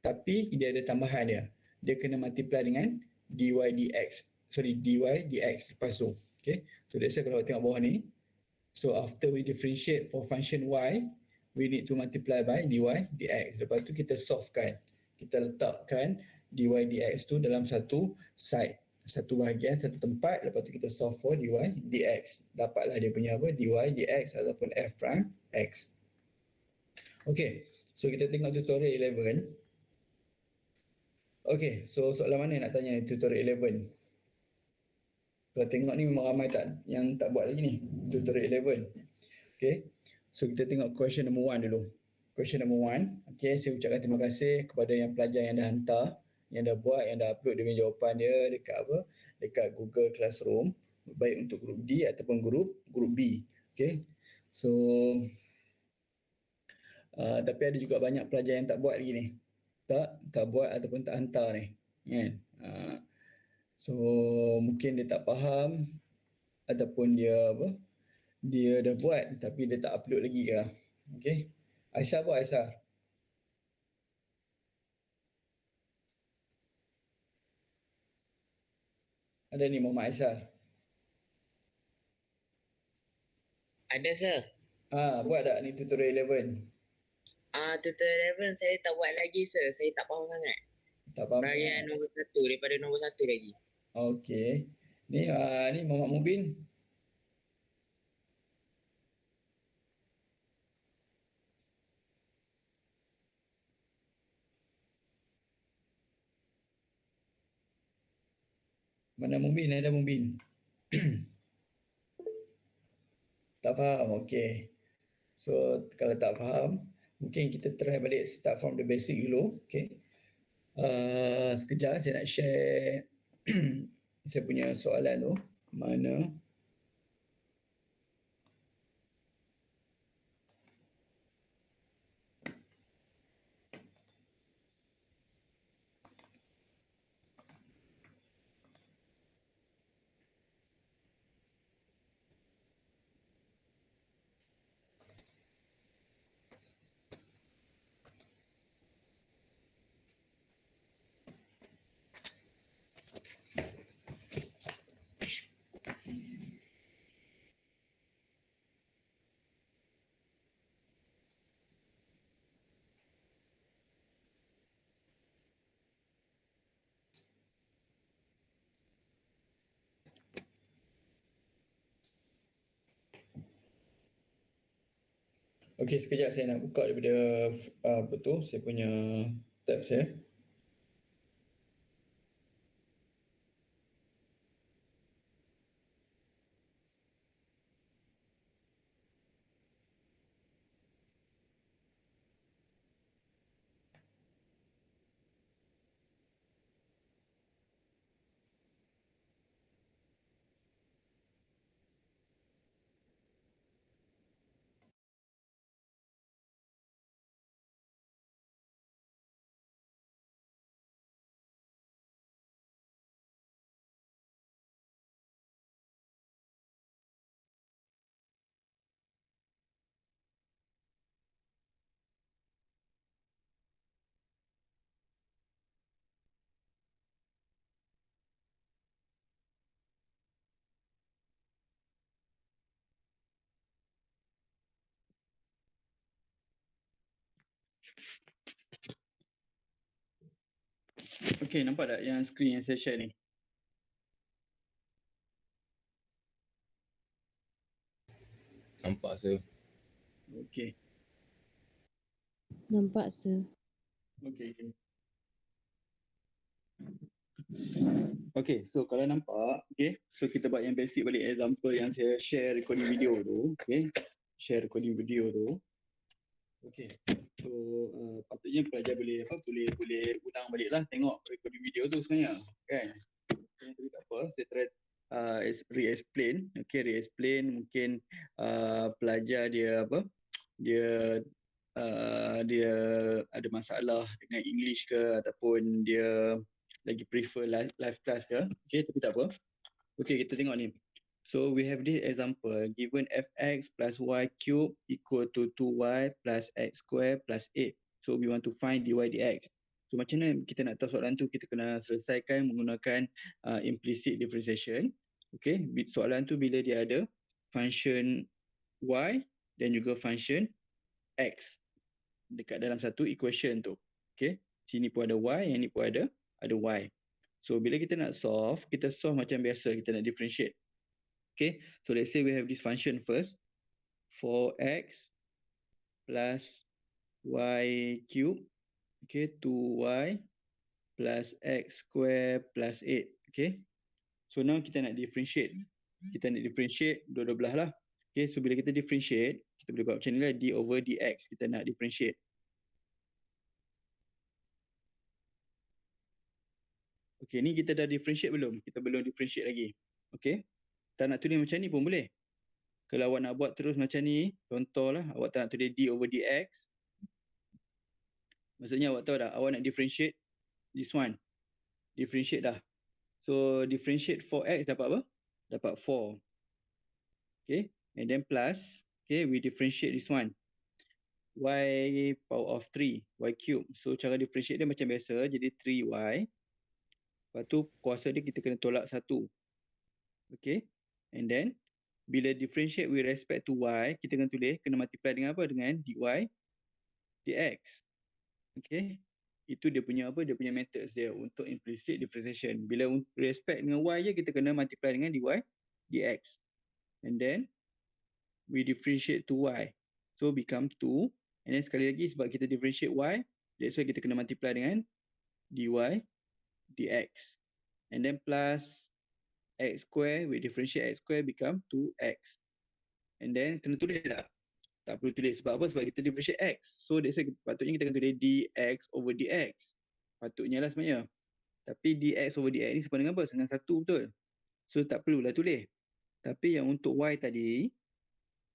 tapi dia ada tambahan dia. Dia kena multiply dengan dy dx. Sorry, dy dx lepas tu. Okay. So that's why kalau tengok bawah ni, so after we differentiate for function y, we need to multiply by dy dx. Lepas tu kita solvekan. Kita letakkan dy dx tu dalam satu side, satu bahagian, satu tempat. Lepas tu kita solve for dy dx. Dapatlah dia punya apa? Dy dx ataupun f prime x. Okay, so kita tengok tutorial 11. Okay, so soalan mana nak tanya tutorial 11? Kalau tengok ni memang ramai yang tak buat lagi ni, tutorial 11. Okay, so kita tengok question number 1 dulu. Question number 1, okay, saya ucapkan terima kasih kepada yang pelajar yang dah hantar, yang dah buat, yang dah upload dengan jawapan dia dekat apa? Dekat Google Classroom, baik untuk grup D ataupun grup B. Okay, so tapi ada juga banyak pelajar yang tak buat lagi ni. Tak buat ataupun tak hantar ni. Kan? So mungkin dia tak faham ataupun dia apa? Dia dah buat tapi dia tak upload lagi ke. Okey. Aisyah buat Aisyah. Ada ni Muhammad Aisyah. Ada sir. Buat tak ni tutorial 11? Tutorial 11 saya tak buat lagi sir. Saya tak faham sangat. Tak faham. Bahagian nombor 1 daripada nombor 1 lagi. Okey. Ni Muhammad Mubin. Mana Mubin? Ada Mubin. Tak faham. Okey. So kalau tak faham, mungkin kita try balik start from the basic dulu. Okey. Sekejap saya nak share saya punya soalan tu. Mana? Okey, sekejap saya nak buka daripada apa tu, saya punya tab saya. Okey, nampak tak yang skrin yang saya share ni? Nampak sir. Okey. Nampak sir. Okey. Okey, so kalau nampak, okey, so kita buat yang basic balik example yang saya share recording video tu, okey. Share recording video tu. Okey. So patutnya pelajar boleh ulang baliklah tengok recording video tu sebenarnya, kan? Tapi tak apa, saya try re-explain. Okey, re-explain mungkin pelajar dia apa? Dia ada masalah dengan English ke ataupun dia lagi prefer live class ke. Okay, tapi tak apa. Okay, kita tengok ni. So we have this example, given fx plus y cube equal to 2y plus x square plus 8. So we want to find dy dx. So macam mana kita nak tahu soalan tu? Kita kena selesaikan menggunakan implicit differentiation. Okay, soalan tu bila dia ada function y dan juga function x dekat dalam satu equation tu. Okay, sini pun ada y, yang ni pun ada y. So bila kita nak solve, kita solve macam biasa, kita nak differentiate. Okay, so let's say we have this function first, 4x plus y cube, okay, 2y plus x square plus 8. Okay, so now kita nak differentiate. Kita nak differentiate dua-dua belah lah. Okay, so bila kita differentiate, kita boleh buat macam ni lah, d over dx. Kita nak differentiate. Okay, ni kita dah differentiate belum? Kita belum differentiate lagi. Okay, tak nak tulis macam ni pun boleh. Kalau awak nak buat terus macam ni, contohlah, awak tak nak tulis d over dx. Maksudnya awak tahu dah, awak nak differentiate this one. Differentiate dah. So differentiate 4x dapat apa? Dapat 4. Okay, and then plus, okay, we differentiate this one. Y power of 3, y cube. So cara differentiate dia macam biasa, jadi 3y. Lepas tu kuasa dia kita kena tolak 1. Okay, and then bila differentiate with respect to y, kita kena tulis, kena multiply dengan apa? Dengan dy dx. Okay, itu dia punya apa? Dia punya methods dia untuk implicit differentiation. Bila respect dengan y je, kita kena multiply dengan dy dx. And then we differentiate to y. So become 2. And then sekali lagi sebab kita differentiate y, that's why kita kena multiply dengan dy dx. And then plus x square, we differentiate x square become 2x. And then kena tulis tak? Tak perlu tulis. Sebab apa? Sebab kita differentiate x. So that's why patutnya kita akan tulis dx over dx. Patutnya lah sebenarnya. Tapi dx over dx ni sama dengan apa? Dengan 1 betul. So tak perlulah tulis. Tapi yang untuk y tadi,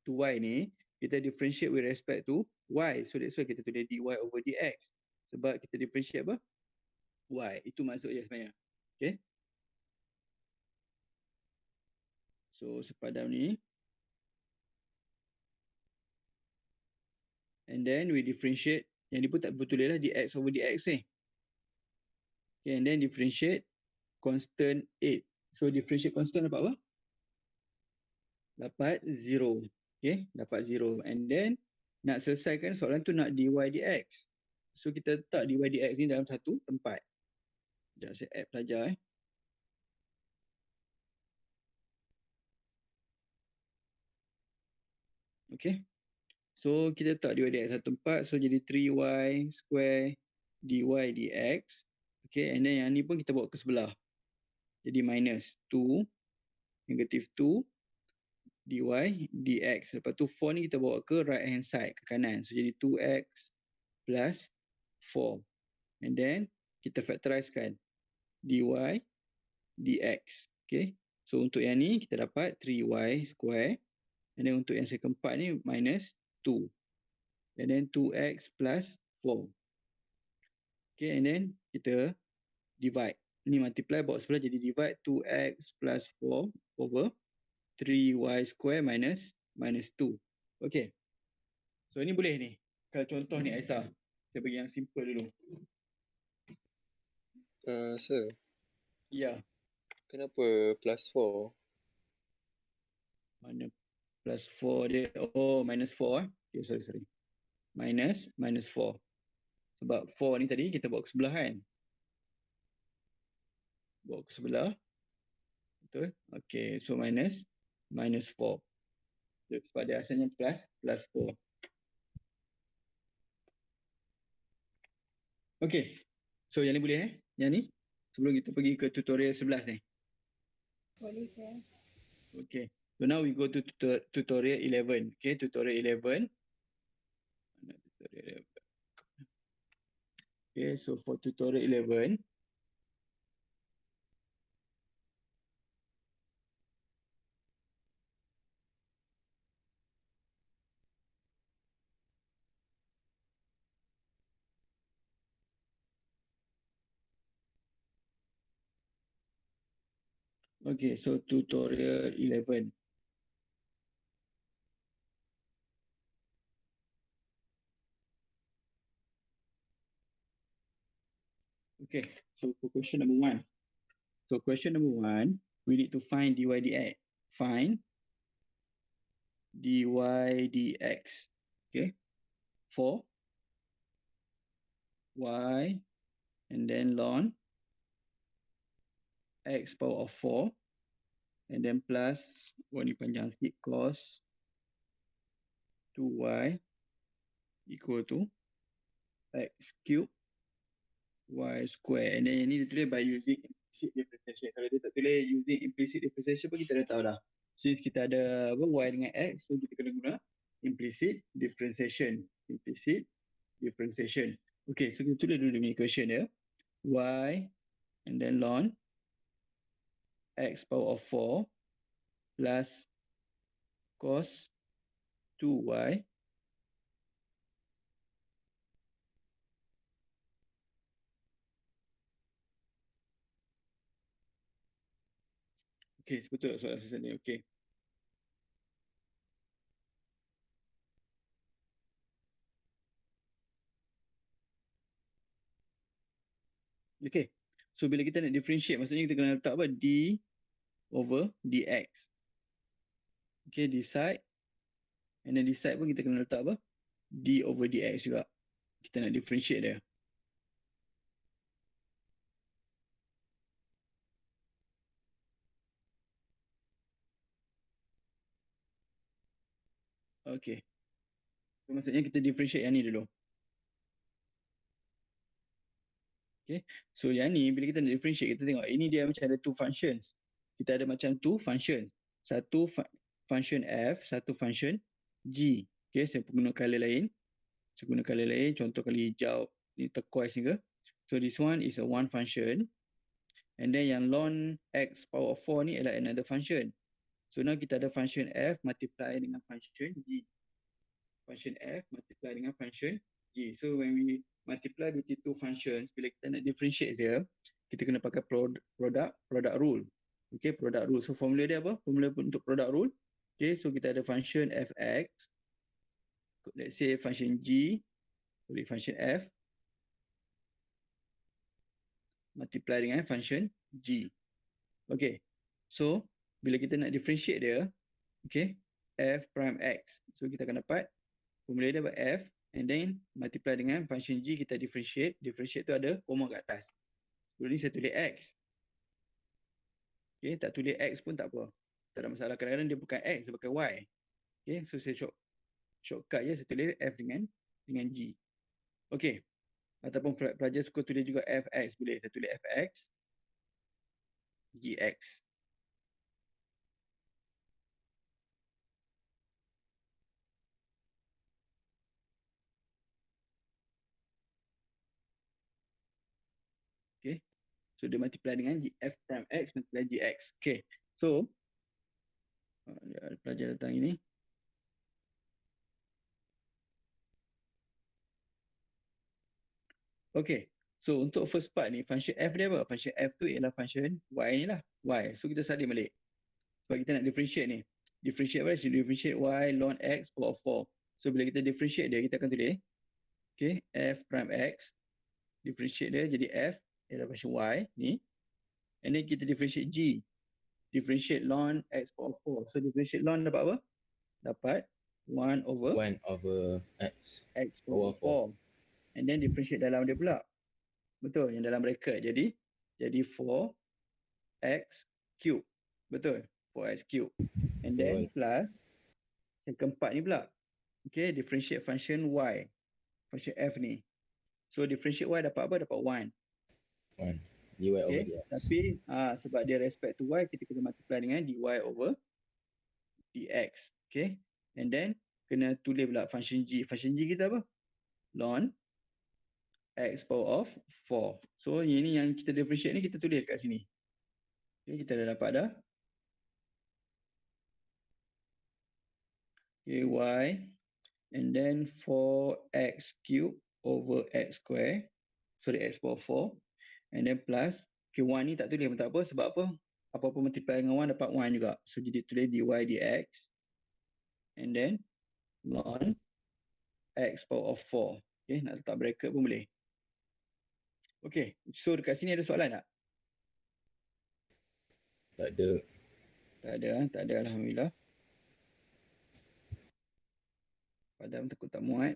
to y ni, kita differentiate with respect to y. So that's why kita tulis dy over dx. Sebab kita differentiate apa? Y. Itu maksudnya sebenarnya. Okay. So sepadan ni. And then we differentiate. Yang ni pun tak perlu tulis lah dx over dx ni. Okay, and then differentiate constant 8. So differentiate constant dapat apa? Dapat 0. Okay, dapat 0. And then nak selesaikan soalan tu nak dy dx. So kita letak dy dx ni dalam satu tempat. Sekejap saya add pelajar Okay. So kita letak dy dx satu tempat. So jadi 3y square dy dx. Okay, and then yang ni pun kita bawa ke sebelah. Jadi minus 2, negative 2 dy dx. Lepas tu 4 ni kita bawa ke right hand side, ke kanan. So jadi 2x plus 4. And then kita factorizekan dy dx. Okay. So untuk yang ni kita dapat 3y square. And then untuk yang second part ni minus 2. And then 2x plus 4. Okay, and then kita divide. Ni multiply bawa sebelah jadi divide 2x plus 4 over 3y square minus 2. Okay. So ni boleh ni. Kalau contoh ni Aisyah. Saya bagi yang simple dulu. Sir, Ya. kenapa plus 4? Mana plus 4 dia? Oh, minus 4 Okay, sorry. Minus 4. Sebab 4 ni tadi kita bawa ke sebelah kan? Bawa ke sebelah. Betul? Okay, so minus 4. Sebab dia asalnya plus 4. Okay. So yang ni boleh Yang ni? Sebelum kita pergi ke tutorial 11 ni. Boleh saya. Okay. So now we go to tutorial 11. Okay, tutorial 11. Mana tutorial 11? Okay, so for tutorial 11. Okay, so tutorial 11. Okay, so for question number 1. So question number 1, we need to find dy dx. Find dy dx. Okay, for y and then ln x power of 4 and then plus, ni panjang sikit, cos 2y equal to x cube y square. And then yang ni dia tulis by using implicit differentiation. Kalau dia tak tulis using implicit differentiation pun kita dah tahu dah. Since kita ada apa, y dengan x, so kita kena guna implicit differentiation. Implicit differentiation. Okay, so kita tulis dulu ni equation dia. Y and then ln x power of 4 plus cos 2y okay, betul tak soalan asas ni? Okay. Okay. So bila kita nak differentiate, maksudnya kita kena letak apa? D over dx. Okay, this side. And then this side pun kita kena letak apa? D over dx juga. Kita nak differentiate dia. Okay. So, maksudnya kita differentiate yang ni dulu. Okay. So yang ni bila kita nak differentiate, kita tengok ini dia macam ada two functions. Kita ada macam two functions. Satu function f, satu function g. Okay, saya guna color lain. Saya guna color lain, contoh kali hijau, ni turquoise ni ke. So this one is a one function. And then yang ln x power of 4 ni adalah another function. So now kita ada function f multiply dengan function g. Function f multiply dengan function g. So when we multiply between two functions, bila kita nak differentiate dia, kita kena pakai product rule. Okay, product rule. So formula dia apa? Formula untuk product rule. Okay, so kita ada function fx. Let's say function g, sorry, function f multiply dengan function g. Okay, so bila kita nak differentiate dia, okay, f prime x. So kita akan dapat formula dia f and then multiply dengan function g, kita differentiate. Differentiate tu ada koma kat atas. Sebelum ni saya tulis x. Okay, tak tulis x pun tak apa. Tak ada masalah. Kadang-kadang dia bukan x, dia pakai y. Okay, so saya shortcut je, saya tulis f dengan g. Okay. Ataupun pelajar suka tulis juga fx, boleh. Saya tulis fx gx. Okay. So dia multiply dengan f prime x multiply gx. Okay. So pelajar datang ini. Okay. So untuk first part ni, function f dia apa? Function f tu ialah function y ni lah. Y. So kita salin balik. Sebab kita nak differentiate ni. Differentiate apa? So differentiate y ln x power of 4. So bila kita differentiate dia, kita akan tulis. Okay. F prime x. Differentiate dia jadi f ialah function y ni. And then kita differentiate g. Differentiate ln x power of 4. So differentiate ln dapat apa? Dapat 1 over 1 over x power of 4. And then differentiate dalam dia pula. Betul, yang dalam bracket. Jadi 4x cube. Betul, 4x cube. And then plus second part ni pula. Okay, differentiate function y. Function f ni. So differentiate y dapat apa? Dapat 1. 1 dy over Okay, dx. tapi sebab dia respect to y, kita kena multiply dengan dy over dx. Okay, and then kena tulis pula function g. Function g kita apa? Ln x power of 4. So ini yang kita differentiate ni kita tulis kat sini. Okay, kita dah dapat dah. Okay, y and then 4x cube over x square. Sorry, x power 4. And then plus, okay, 1 ni tak tulis pun tak apa. Sebab apa? Apa-apa multiply dengan 1 dapat 1 juga. So jadi tulis dy dx. And then ln x power of 4. Okay, nak letak bracket pun boleh. Okay, so dekat sini ada soalan tak? Tak ada. Tak ada alhamdulillah. Padahal takut tak muat.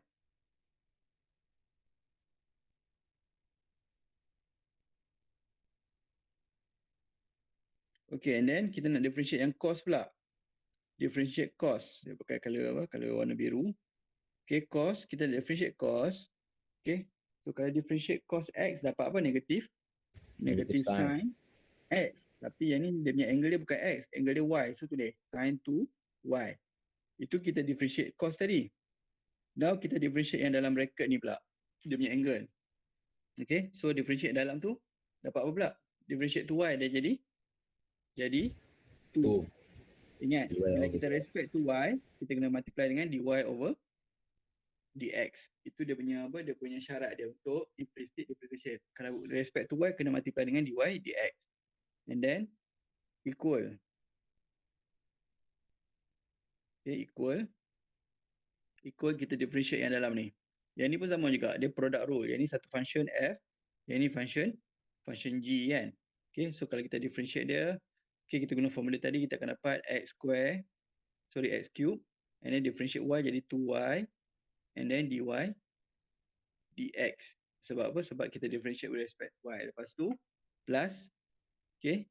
Okay, and then kita nak differentiate yang cost pula. Differentiate cost. Dia pakai color apa? Color warna biru. Okay, cost. Kita differentiate cost. Okay. So, kalau differentiate cost X, dapat apa? Negatif. Negatif Negative sign. sin X. Tapi yang ni, dia punya angle dia bukan X. Angle dia Y. So, tulis sin 2Y. Itu kita differentiate cost tadi. Now, kita differentiate yang dalam bracket ni pula. Dia punya angle. Okay. So, differentiate dalam tu, dapat apa pula? Differentiate 2Y dia jadi 2. 2. Ingat, dy bila over kita respect to Y, kita kena multiply dengan dy over dx. Itu dia punya apa? Dia punya syarat dia untuk implicit differentiation. Kalau respect to Y, kena multiply dengan dy dx. And then, equal. Okay, equal. Equal kita differentiate yang dalam ni. Yang ni pun sama juga. Dia product rule. Yang ni satu function f. Yang ni function g kan. Okay, so kalau kita differentiate dia, okay, kita guna formula tadi, kita akan dapat x cube. And then differentiate y jadi 2y. And then dy dx. Sebab apa? Sebab kita differentiate with respect to y. Lepas tu, plus. Okay.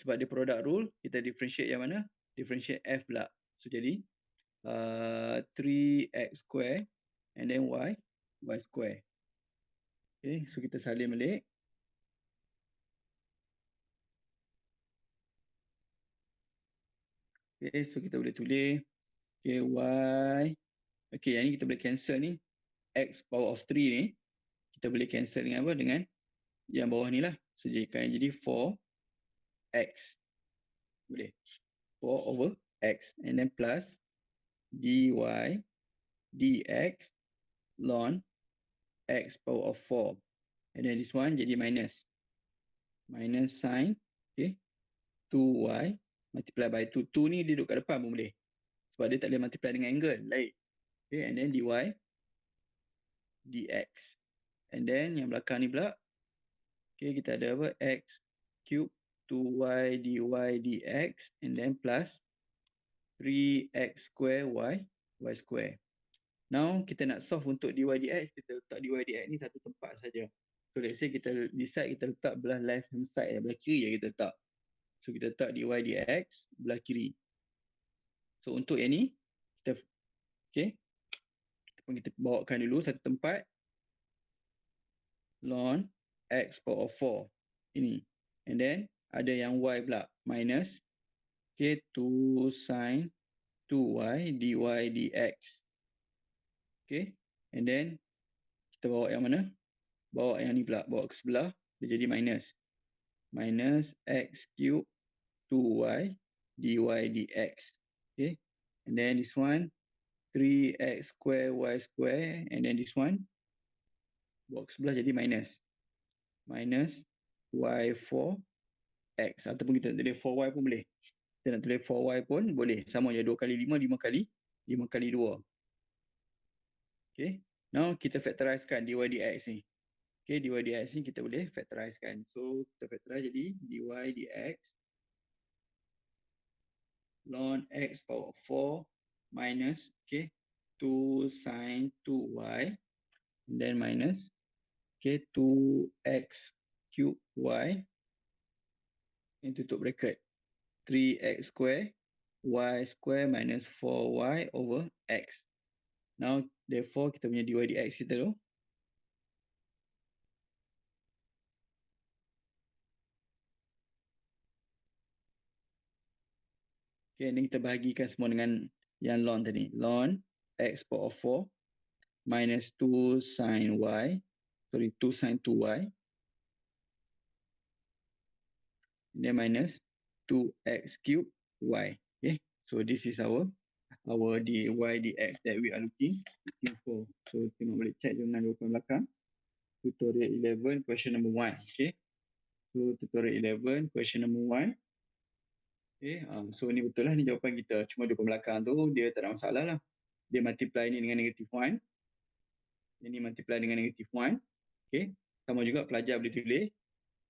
Sebab dia product rule, kita differentiate yang mana? Differentiate f pula. So, jadi 3x square and then y square. Okay, so kita salin balik. Okay, so kita boleh tulis. Okay, y. Okay, yang ni kita boleh cancel ni. X power of 3 ni. Kita boleh cancel dengan apa? Dengan yang bawah ni lah. So, jadi 4x. Boleh. 4 over x. And then plus dy dx ln x power of 4. And then this one jadi minus. Minus sin, okay, 2y multiply by 2. 2 ni dia duduk kat depan pun boleh. Sebab dia tak boleh multiply dengan angle. Lain. Okay, and then dy dx. And then yang belakang ni pula. Okay, kita ada apa? X cube 2y dy dx. And then plus 3x square y square. Now, kita nak solve untuk dy dx, kita letak dy dx ni satu tempat saja. So, let's say kita decide kita letak belah left hand side, belah kiri je kita letak. So, kita letak dy dx belah kiri. So, untuk yang ni, kita bawakan dulu satu tempat. Ln x power of 4. Ini. And then, ada yang y pula. Minus. Okay, 2 sin 2y dy dx. Okay. And then, kita bawa yang mana? Bawa yang ni pula. Bawa ke sebelah. Dia jadi minus. Minus x cube 2y dy dx. Okay. And then this one. 3x square y square. And then this one. Bawa ke sebelah jadi minus. Minus y4 x. Ataupun kita tulis 4y pun boleh. Kita nak tulis 4y pun boleh. Sama je 2 kali 5, 5 kali 2. Okay. Now kita factorizekan dy dx ni. Okay, dy dx ni kita boleh factorizekan. So, kita factorize jadi dy dx ln x power 4 minus, okay, 2 sin 2y and then minus, okay, 2x cube y ini tutup bracket 3x square y square minus 4y over x. Now, therefore, kita punya dy dx kita tu. Okay, ni kita bahagikan semua dengan yang ln tadi. Ln x power of 4 minus 2 sin y. Sorry, 2 sin 2y. And then minus 2x cube y. Okay, so this is our dy dx that we are looking for. So, tengok balik check dengan jawapan belakang. Tutorial 11, question number 1. Okay, so tutorial 11, question number 1. Okay, so ni betul lah ni jawapan kita. Cuma jawapan belakang tu dia tak ada masalah lah. Dia multiply ni dengan negative 1. Ini multiply dengan negative 1. Okay. sama juga, pelajar boleh tulis.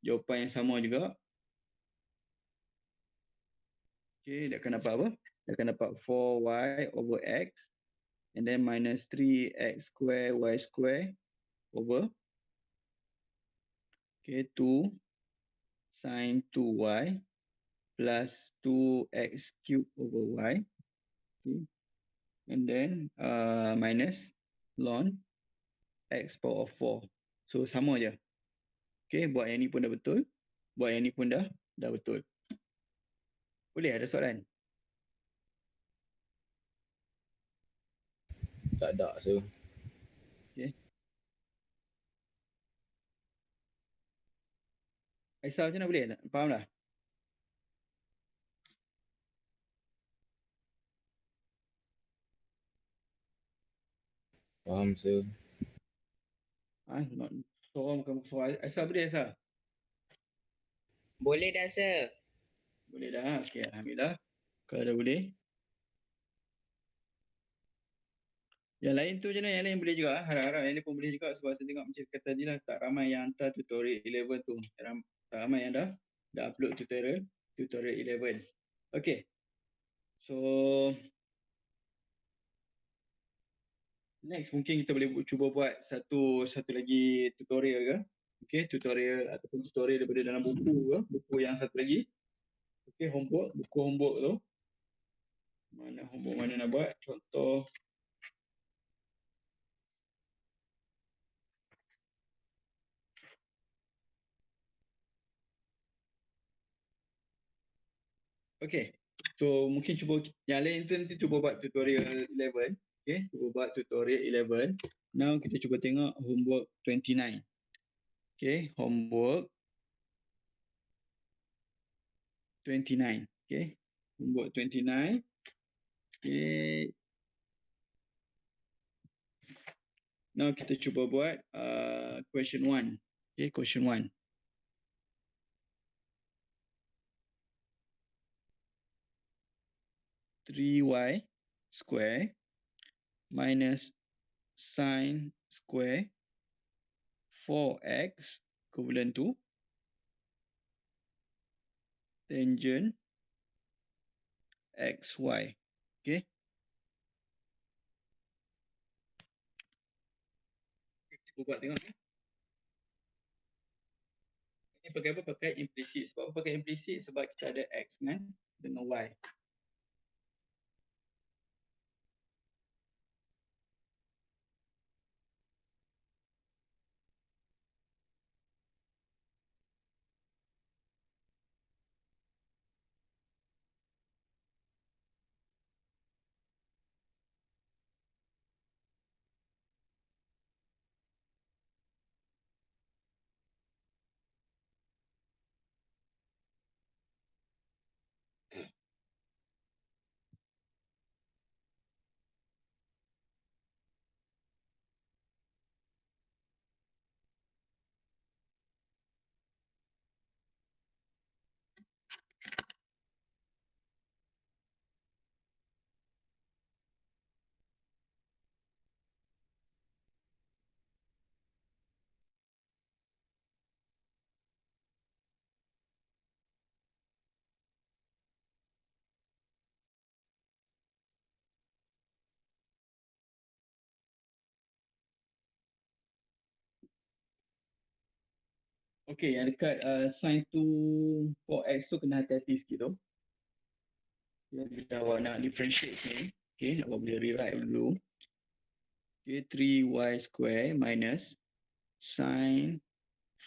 Jawapan yang sama juga. Okay, dia akan dapat apa? Dia akan dapat 4y over x and then minus 3x square y square over 2 sin 2y plus 2x cube over y. Okay. And then minus ln x power of 4. So sama je. Okay, buat yang ni pun dah betul. Buat yang ni pun dah betul. Boleh ada soalan? Tak ada, so. Aisyah macam mana boleh? Faham dah? Faham, so. Not sorang bukan soal. Aisyah boleh Aisyah? Boleh dah, sir. Boleh dah. Okey, alhamdulillah. Kalau dah boleh. Yang lain tu je lah, yang lain boleh juga. Harap-harap yang lain pun boleh juga sebab saya tengok macam kata tadi lah, tak ramai yang hantar tutorial 11 tu. Tak ramai yang dah upload tutorial 11. Okey. So next mungkin kita boleh cuba buat satu lagi tutorial ke. Okey, tutorial ataupun tutorial daripada dalam buku ke, buku yang satu lagi. Okey, buku homework tu. Mana homework mana nak buat? Contoh okay. So mungkin cuba yang lain tu nanti cuba buat tutorial 11. Okay, cuba buat tutorial 11. Now kita cuba tengok homework 29. Okay, homework 29. Okay, homework 29. Okay. Now kita cuba buat question 1. Okay, question 1. 3y square minus sine square 4x equivalent to tangent xy. Okay. Kita buat tengok ni. Ini pakai apa? Pakai implicit. Sebab apa pakai implicit? Sebab kita ada x dengan y. Okay, yang dekat sin 2 4x tu kena hati-hati sikit tu. Okay, bila awak nak differentiate ni, okay, awak boleh rewrite dulu. Okay, 3y square minus sin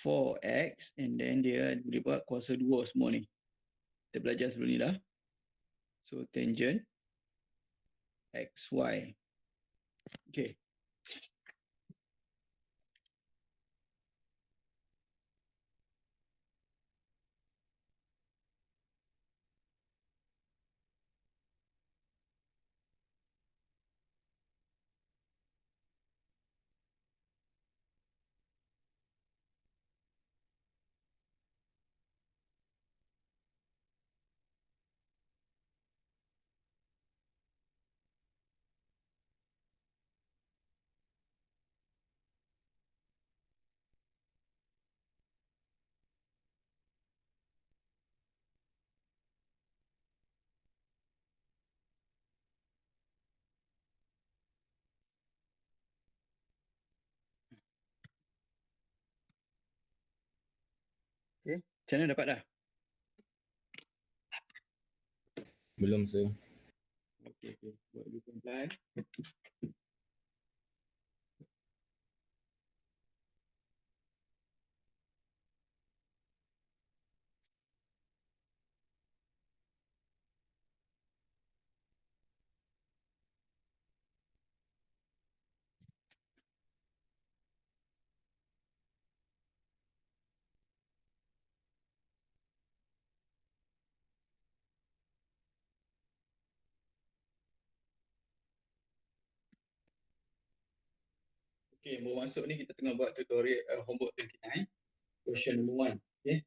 4x and then dia boleh buat kuasa 2 semua ni. Kita belajar sebelum ni dah. So, tangent xy. Okay. Macam mana dapat dah? Belum sir. Okay. Buat dulu pelan-pelan. Okay, baru masuk ni kita tengah buat tutorial homework 29. Question number 1. Okay.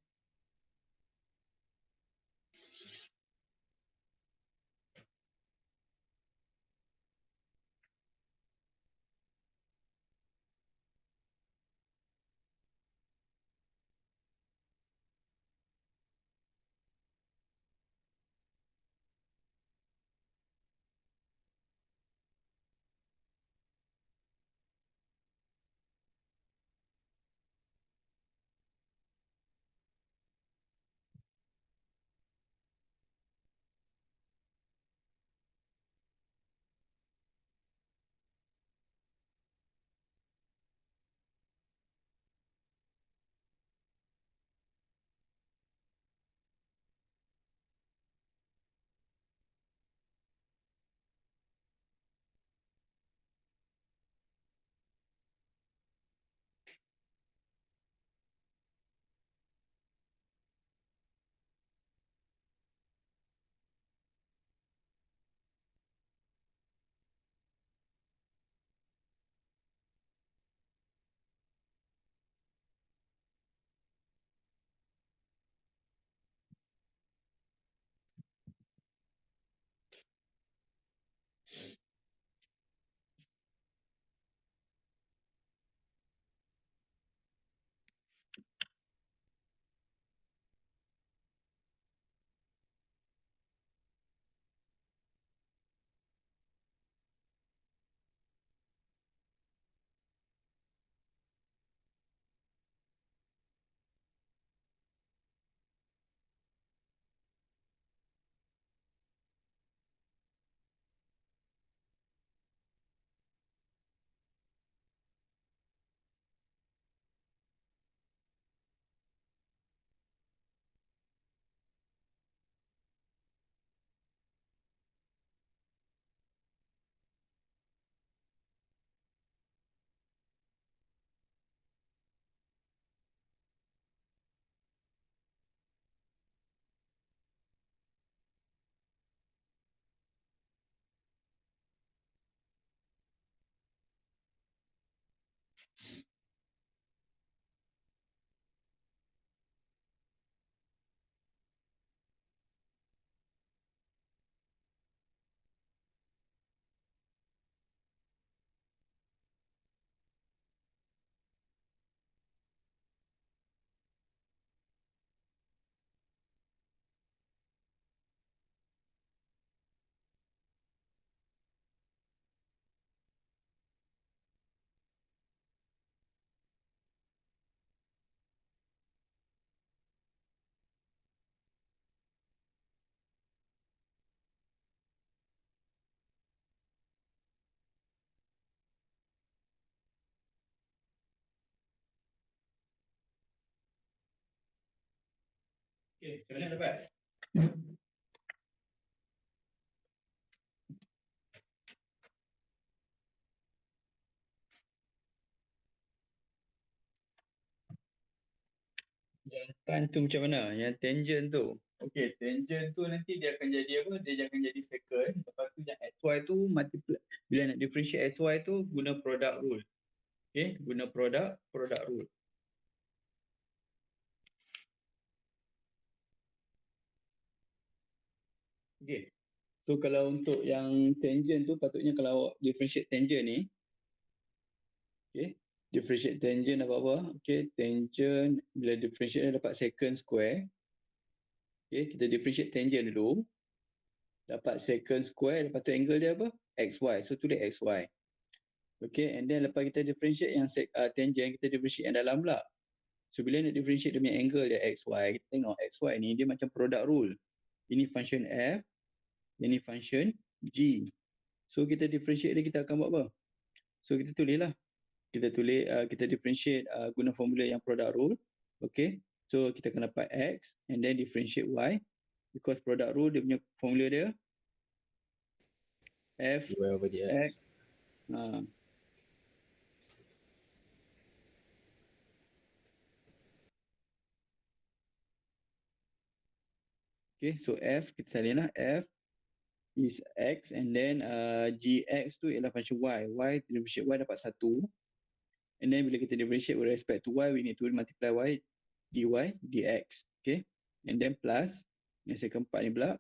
Okay, macam mana dapat? Jantan tu macam mana? Yang tangent tu. Okay, tangent tu nanti dia akan jadi apa? Dia akan jadi secant. Lepas tu yang XY tu multiply. Bila nak differentiate XY tu guna product rule. Okay, guna product rule. Okay. So kalau untuk yang tangent tu patutnya kalau differentiate tangent ni. Okay. Differentiate tangent apa-apa. Okay, tangent bila differentiate dia dapat secant square. Okay, kita differentiate tangent dulu. Dapat secant square, lepas tu angle dia apa? XY. So tulis XY. Okay, and then lepas kita differentiate yang tangent, kita differentiate yang dalam pula. So bila nak differentiate dia punya angle dia XY, kita tengok XY ni dia macam product rule. Ini function F, ini function G. So kita differentiate dia, kita akan buat apa? So kita tulislah. Kita differentiate guna formula yang product rule. Okay. So kita akan dapat X and then differentiate Y. Because product rule dia punya formula dia F dy over X. dx. Okay, so F kita salin lah. F is X and then Gx tu ialah function Y. Y differentiate Y dapat 1. And then bila kita differentiate with respect to Y, we need to multiply Y dy dx. Okay. And then plus, yang second part ni pula,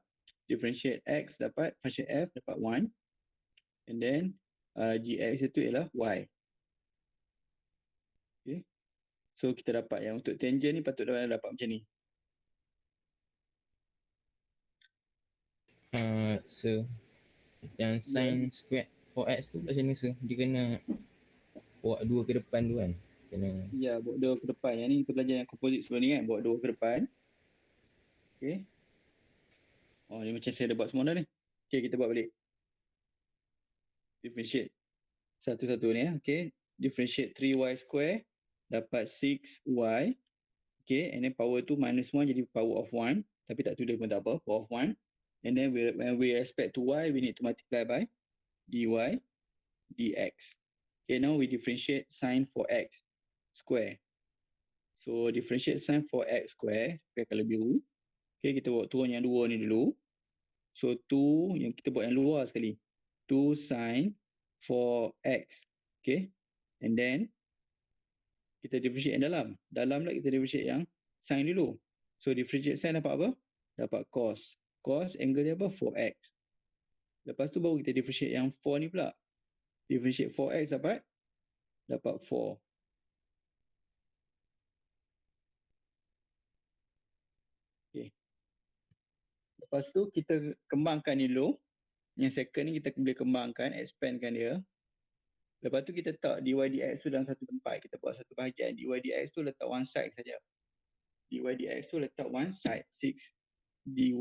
differentiate X dapat function F dapat 1. And then Gx itu ialah Y. Okay. So kita dapat yang untuk tangent ni patut dapat macam ni. So yang sin squared for x tu macam ni, so dia kena bawa 2 ke depan tu kan. Kena Ya, bawa 2 ke depan. Yang ni kita belajar yang composite sebelum ni kan, bawa 2 ke depan. Okay. Oh, ni macam saya dah buat semua dah ni. Okay, kita buat balik. Differentiate satu-satu ni. Okay. Differentiate 3y square dapat 6y. Okay. And then power tu minus 1 jadi power of 1. Tapi tak tulis pun tak apa. Power of 1. And then when we respect to y, we need to multiply by dy dx. Okay, now we differentiate sin for x square. So differentiate sin for x square, pakai color biru. Okay, kita buat turun yang 2 ni dulu. So 2, yang kita buat yang luar sekali. 2 sin for x. Okay, and then kita differentiate yang dalam. Dalam pula kita differentiate yang sin dulu. So differentiate sin dapat apa? Dapat cos. Cos angle dia apa? 4x. Lepas tu baru kita differentiate yang 4 ni pula. Differentiate 4x dapat 4. Okay. Lepas tu kita kembangkan ni dulu. Yang second ni kita boleh kembangkan, expandkan dia. Lepas tu kita letak dy dx tu dalam satu tempat. Kita buat satu bahagian. Dy dx tu letak one side saja. Dy dx tu letak one side. 6 dy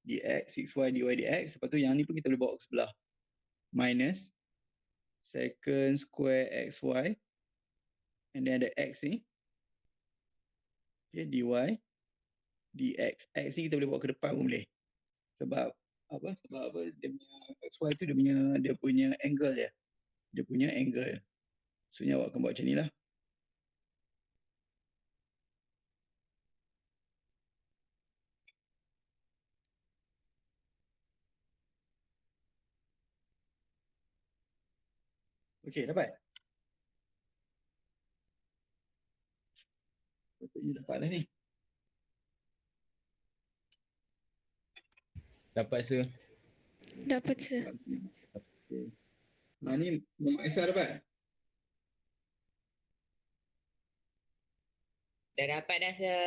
dx, 6y dy dx. Lepas tu yang ni pun kita boleh bawa ke sebelah. Minus second square xy. And then ada x ni. Okay, dy dx. X ni kita boleh bawa ke depan pun boleh. Sebab apa? Dia punya xy tu dia punya angle dia. Dia punya angle. So ni awak akan buat macam ni lah. Okey, dapat? Patutnya dapat dah ni. dapat sir. Dapat sir. Okay. Nah ni Muhammad Aisyah dapat? Dah dapat dah, sir.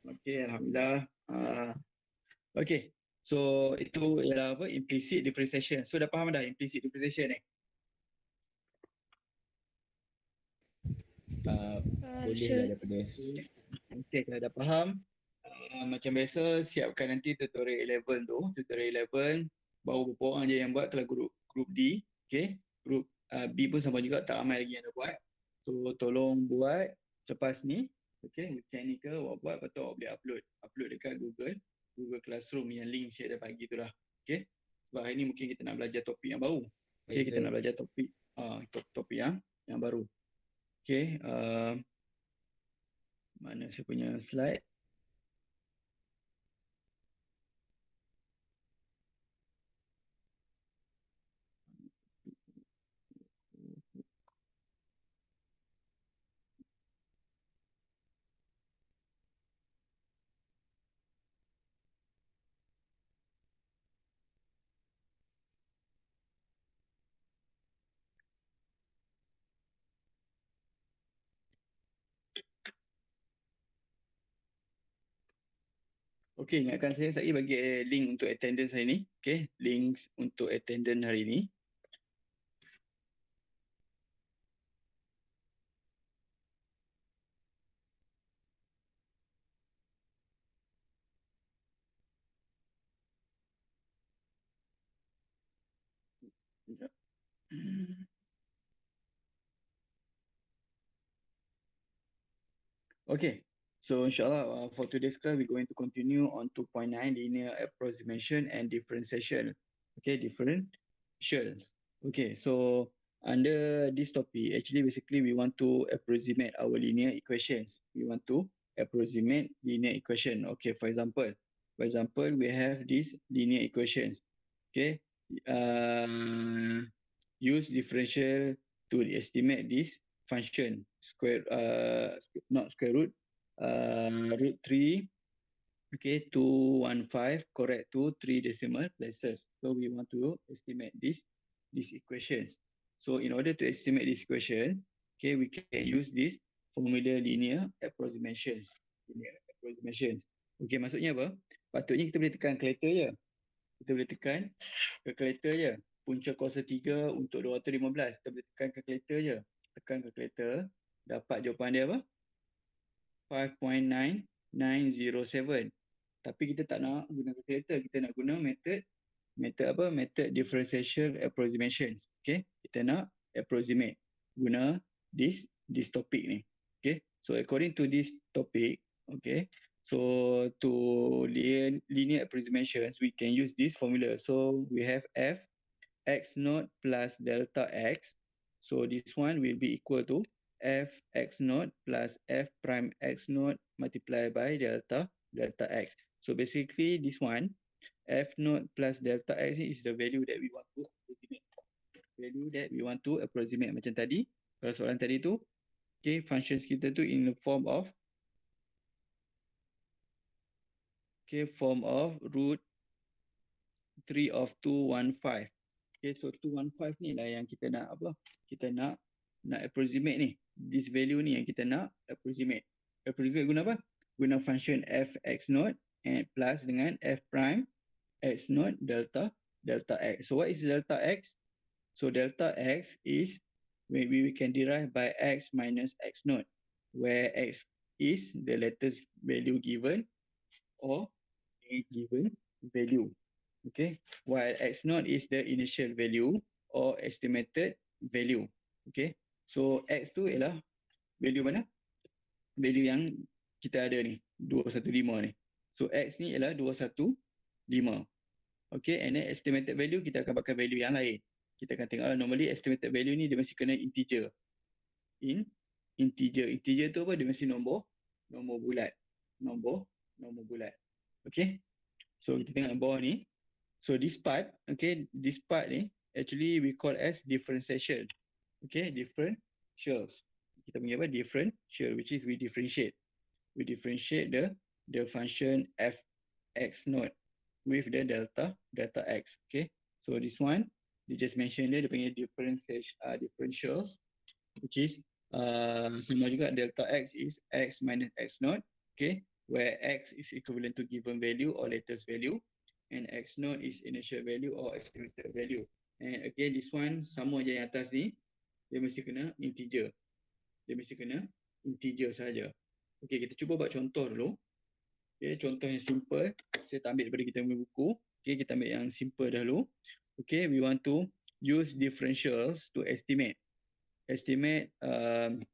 Okey, alhamdulillah. Okey. So itu ialah apa? Implicit differentiation. So dah faham dah implicit differentiation ni? Boleh Sure. lah daripada Okey, kalau dah faham, macam biasa siapkan nanti tutorial 11 tu. Tutorial 11 baru beberapa orang je yang buat kalau group D. Okey. Group B pun sama juga, tak ramai lagi yang dah buat. So tolong buat lepas ni. Okey, weekend ni ke awak buat, lepas tu awak boleh upload dekat Google Classroom yang link saya dah bagi tu lah. Okey. Sebab hari ni mungkin kita nak belajar topik yang baru. Okey, kita nak belajar topik yang baru. Okey, mana saya punya slide? Okey, ingatkan saya lagi bagi link untuk attendance hari ni. Okey, link untuk attendance hari ni. Sekejap. Okay, so inshallah for today's class we're going to continue on 2.9 linear approximation and differentiation. Okay, differentiation. Okay, so under this topic, actually basically we want to approximate our linear equations. We want to approximate linear equation. Okay, for example, we have these linear equations. Okay, use differential to estimate this function not square root, root 3, okay, 215 correct to 3 decimal places. So we want to estimate these equations. So in order to estimate this equation, okay, we can use this formula linear approximations. Okay, maksudnya apa? Patutnya kita boleh tekan calculator je. Kita boleh tekan calculator je. Punca kuasa 3 untuk 215. Kita boleh tekan calculator je. Tekan calculator. Dapat jawapan dia apa? 5.9907. Tapi kita tak nak guna calculator. Kita nak guna method apa? Method differential approximations. Okay. Kita nak approximate. Guna this topic ni. Okay. So according to this topic, okay. So to linear approximations, we can use this formula. So we have f x naught plus delta x. So this one will be equal to f x naught plus f prime x naught multiplied by delta x. So basically this one, f naught plus delta x is the value that we want to approximate. Macam tadi, kalau soalan tadi tu, okay, functions kita tu in the form of root 3 of 215. Okay, so 215 ni lah yang kita nak apa? Kita nak approximate ni. This value ni yang kita nak approximate. Approximate guna apa? Guna function f x naught and plus dengan f prime x naught delta x. So what is delta x? So delta x is maybe we can derive by x minus x naught, where x is the latest value given or a given value. Okay, while x naught is the initial value or estimated value. Okay, so x tu ialah value mana? Value yang kita ada ni, 215 ni. So x ni ialah 215. Okay, and then estimated value kita akan pakai value yang lain. Kita akan tengok normally estimated value ni dia mesti kena integer. Integer tu apa? Dia mesti nombor bulat. Nombor bulat. Okay, so kita tengok bawah ni. So this part, okay, this part ni actually we call as differentiation. Okay, differentials. Kita panggil apa? Differential, which is we differentiate. We differentiate the function f x naught with the delta x. Okay, so this one, they just mention dia panggil differentials, which is sama juga delta x is x minus x naught. Okay, where x is equivalent to given value or latest value, and x naught is initial value or estimated value. And again, this one sama je yang atas ni, dia mesti kena integer. Saja. Okay, kita cuba buat contoh dulu. Okay, contoh yang simple. Saya tak ambil daripada kita punya buku. Okay, kita ambil yang simple dahulu. Okay, we want to use differentials to estimate 215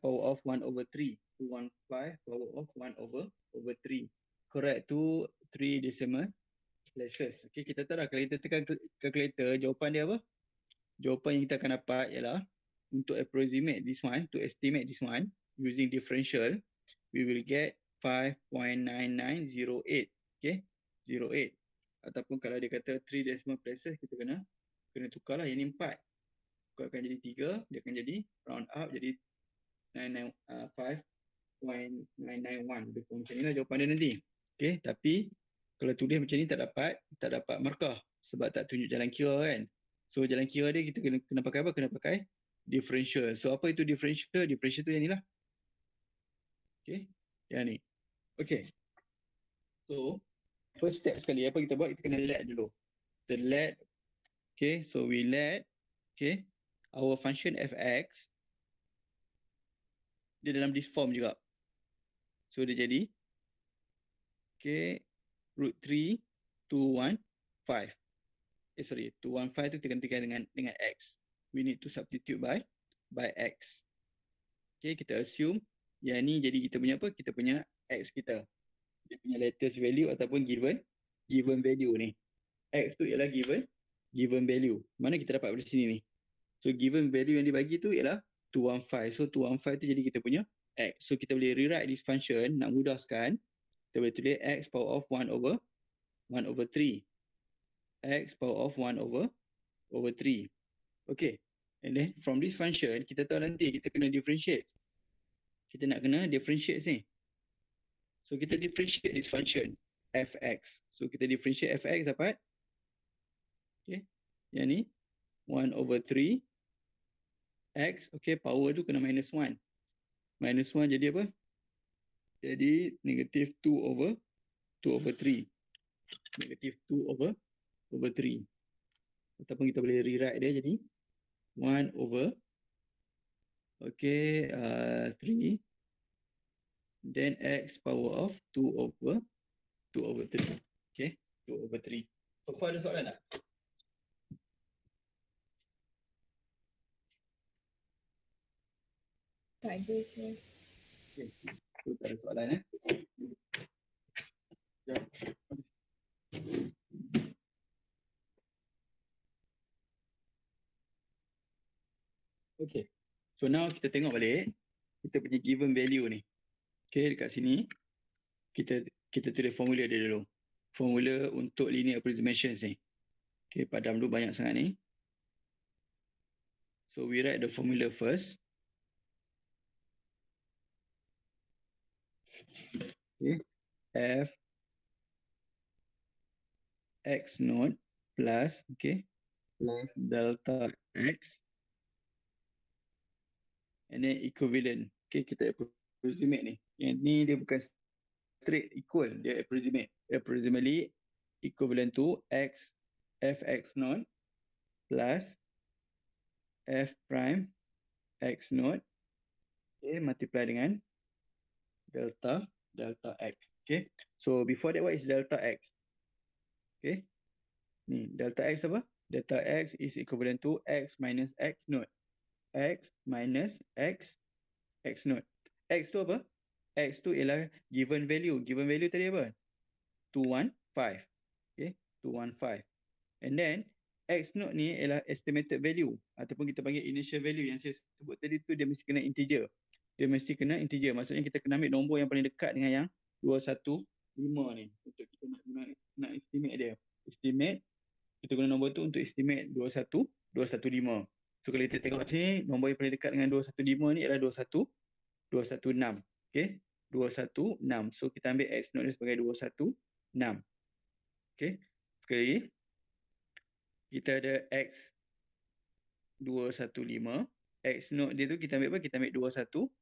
power of 1 over 3. 215 power of 1 over 3. Correct to 3 decimal places. Okay, kita tahu dah kalau kita tekan calculator, jawapan dia apa? Jawapan yang kita akan dapat ialah untuk approximate this one, to estimate this one using differential, we will get 5.9908. Okay, 08. Ataupun kalau dia kata 3 decimal places, kita kena tukarlah yang ni 4. Tukarkan jadi 3, dia akan jadi round up jadi 5.991. Lebih kurang macam ni lah jawapan dia nanti. Okay, tapi kalau tulis macam ni tak dapat markah sebab tak tunjuk jalan kira kan. So jalan kira dia kita kena pakai apa? Kena pakai differential. So apa itu differential? Differential tu yang ni lah. Okay, yang ni. Okay. So first step sekali apa kita buat? Kita kena let dulu. Kita let. Okay, so we let. Okay, our function fx dia dalam this form juga. So dia jadi okay, root 3, 2, 1, 215 tu kita gantikan dengan X. We need to substitute by X. Okay, kita assume yang ni jadi kita punya apa? Kita punya X kita. Dia punya latest value ataupun given value ni. X tu ialah given value. Mana kita dapat dari sini ni? So given value yang dibagi tu ialah 215. So 215 tu jadi kita punya X. So kita boleh rewrite this function, nak mudahkan, kita boleh tulis X power of 1 over 3. X power of 1 over 3. Okay. And then from this function, kita tahu nanti kita kena differentiate. Kita nak kena differentiate ni. So kita differentiate this function fx. So kita differentiate fx dapat, okay, yang ni 1 over 3 x, okay, power tu kena minus 1. Minus 1 jadi apa? Jadi negative 2 over 3. Negative 2 over 3. Ataupun kita boleh rewrite dia jadi 1 over, okay, 3. Then x power of 2 over 3. Okay, 2 over 3. So far ada soalan tak? Tak ada sir. Okay, so tak ada soalan Jom. Okay, so now kita tengok balik kita punya given value ni. Okay, dekat sini kita tulis formula dia dulu. Formula untuk linear approximations ni. Okay, padam dulu banyak sangat ni. So we write the formula first. Okay, f x naught plus, okay, plus delta x and then equivalent. Okay, kita approximate ni. Yang ni dia bukan straight equal, dia approximate. Approximately equivalent to x fx naught plus f prime x naught, okay, multiply dengan delta x. Okay, so before that, what is delta x? Okay, ni delta x apa? Delta x is equivalent to x minus x naught. X minus x naught. X tu apa? X tu ialah given value. Given value tadi apa? 215. Okay, 215. And then x naught ni ialah estimated value ataupun kita panggil initial value yang saya sebut tadi tu, dia mesti kena integer. Dia mesti kena integer. Maksudnya kita kena ambil nombor yang paling dekat dengan yang 215 ni untuk kita nak estimate dia. Estimate, kita guna nombor tu untuk estimate 215. So kalau kita tengok sini, nombor yang paling dekat dengan 215 ni ialah 216. Okay, 216. So kita ambil x naught ni sebagai 216. Okay, sekali lagi. Kita ada x 215. X naught dia tu kita ambil apa? Kita ambil 216.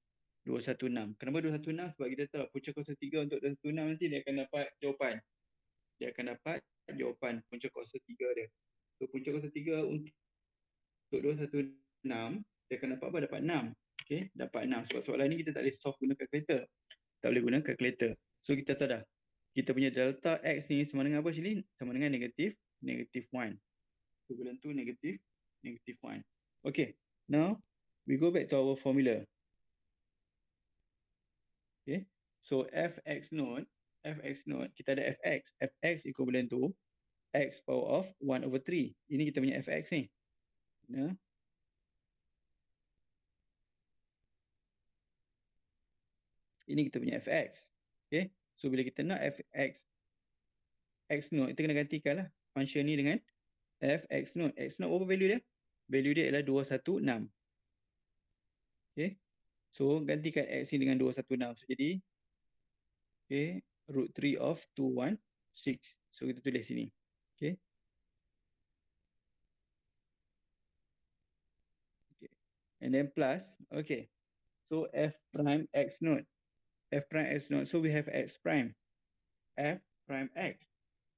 Kenapa 216? Sebab kita tahu punca kuasa 3 untuk 216 nanti dia akan dapat jawapan. Dia akan dapat jawapan punca kuasa 3 dia. So punca kuasa 3 untuk 216, dia akan dapat apa? Dapat 6. Okay, dapat 6. Sebab soalan ni kita tak boleh solve guna calculator. Tak boleh guna calculator. So kita tahu dah. Kita punya delta x ni sama dengan apa sini? Sama dengan negative 1. Equivalent to negative 1. Okay, now we go back to our formula. Okay, so fx naught, kita ada fx. Fx equivalent to x power of 1 over 3. Ini kita punya fx ni. Ya. Ini kita punya fx. Okay, so bila kita nak fx x naught, kita kena gantikan lah function ni dengan fx naught. X naught apa value dia? Value dia ialah 216. Okay, so gantikan x ni dengan 216. So jadi, okay, root 3 of 216. So kita tulis sini. Okay. Okay. And then plus, okay. So f prime x naught. F prime x naught. So we have x prime. F prime x.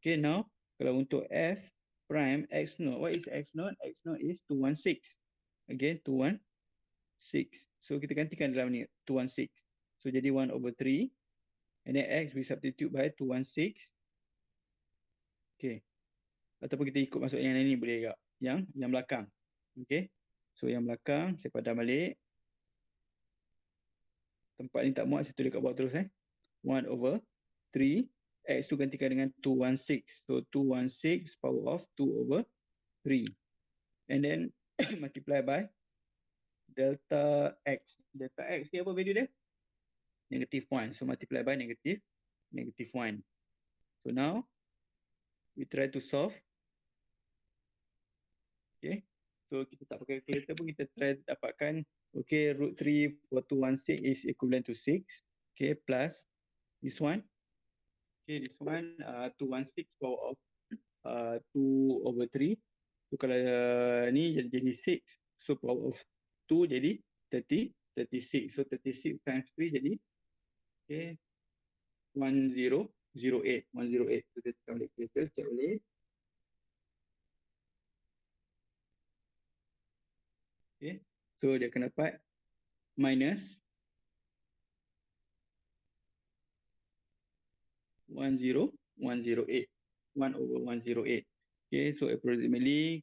Okay, now kalau untuk f prime x naught, what is x naught? X naught is 216. Again, 216. So kita gantikan dalam ni 216. So jadi 1 over 3. And then x we substitute by 216. Okay. ataupun kita ikut masuk yang ni boleh juga. Yang belakang. Okay. So yang belakang saya padam balik. Tempat ni tak muat, saya tulis kat bawah terus 1/3. X tu gantikan dengan 216. So 216 power of 2/3. And then multiply by delta X. Delta X ni apa value dia? -1. So multiply by -1. So now we try to solve. Okay. So kita tak pakai calculator pun kita try dapatkan. Okay, √3 for 216 is equivalent to 6. Okay, plus this one. Okay, this one 216 power of 2/3. So kalau ni jadi 6. So power of 2 jadi 36. So 36 times 3 jadi okay 1008. 108. So kita tekan balik calculator, check balik. Okay. So dia akan dapat minus 10108. 1/108. Okay, so approximately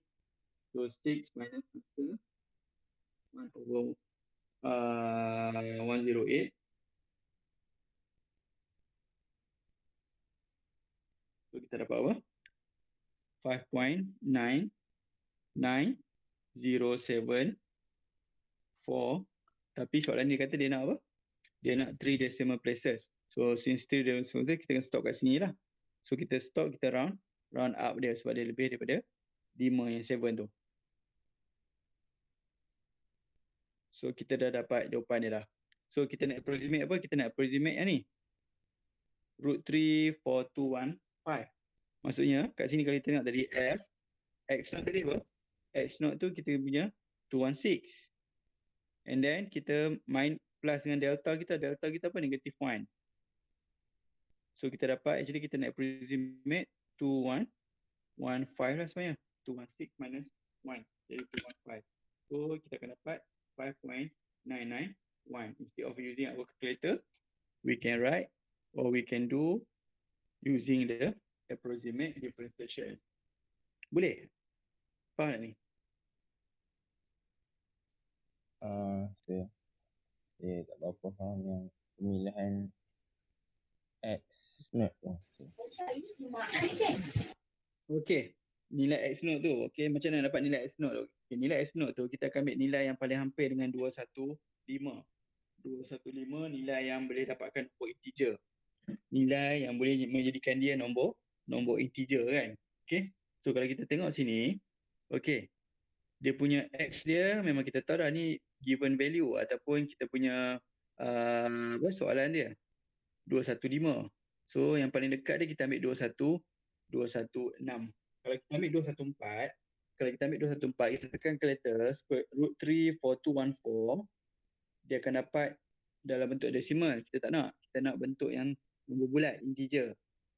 so 6 minus 1/108. So kita dapat apa? 5.9907 tapi soalan ni kata dia nak apa? Dia nak 3 decimal places. So since 3 decimal places, kita akan stop kat sini lah. So kita stop, kita round up dia sebab dia lebih daripada 5 yang 7 tu. So kita dah dapat jawapan dia dah. So kita nak approximate apa? Kita nak approximate yang ni. √3 for 215. Maksudnya kat sini kalau kita tengok tadi F, X0 tadi apa? X0 tu kita punya 216. And then kita plus dengan delta kita. Delta kita apa? -1. So kita dapat, actually kita nak approximate 2115 lah sebenarnya. 216 minus 1. Jadi 215. So kita akan dapat 5.991. Instead of using our calculator, we can write or we can do using the approximate differentiation. Boleh? Faham tak ni? Saya tak berapa faham yang pemilihan X0 tu. Okey. Nilai X0 tu. Okey, macam mana dapat nilai X0 tu? Okay, nilai X0 tu kita akan ambil nilai yang paling hampir dengan 215. 215 nilai yang boleh dapatkan nombor integer. Nilai yang boleh menjadikan dia nombor integer kan. Okey. So kalau kita tengok sini, okey. Dia punya X dia memang kita tahu dah ni given value ataupun kita punya soalan dia 215. So yang paling dekat dia kita ambil 216. Kalau kita ambil 214, kita tekan calculator √3 for 214, dia akan dapat dalam bentuk desimal. Kita tak nak. Kita nak bentuk yang nombor bulat, integer.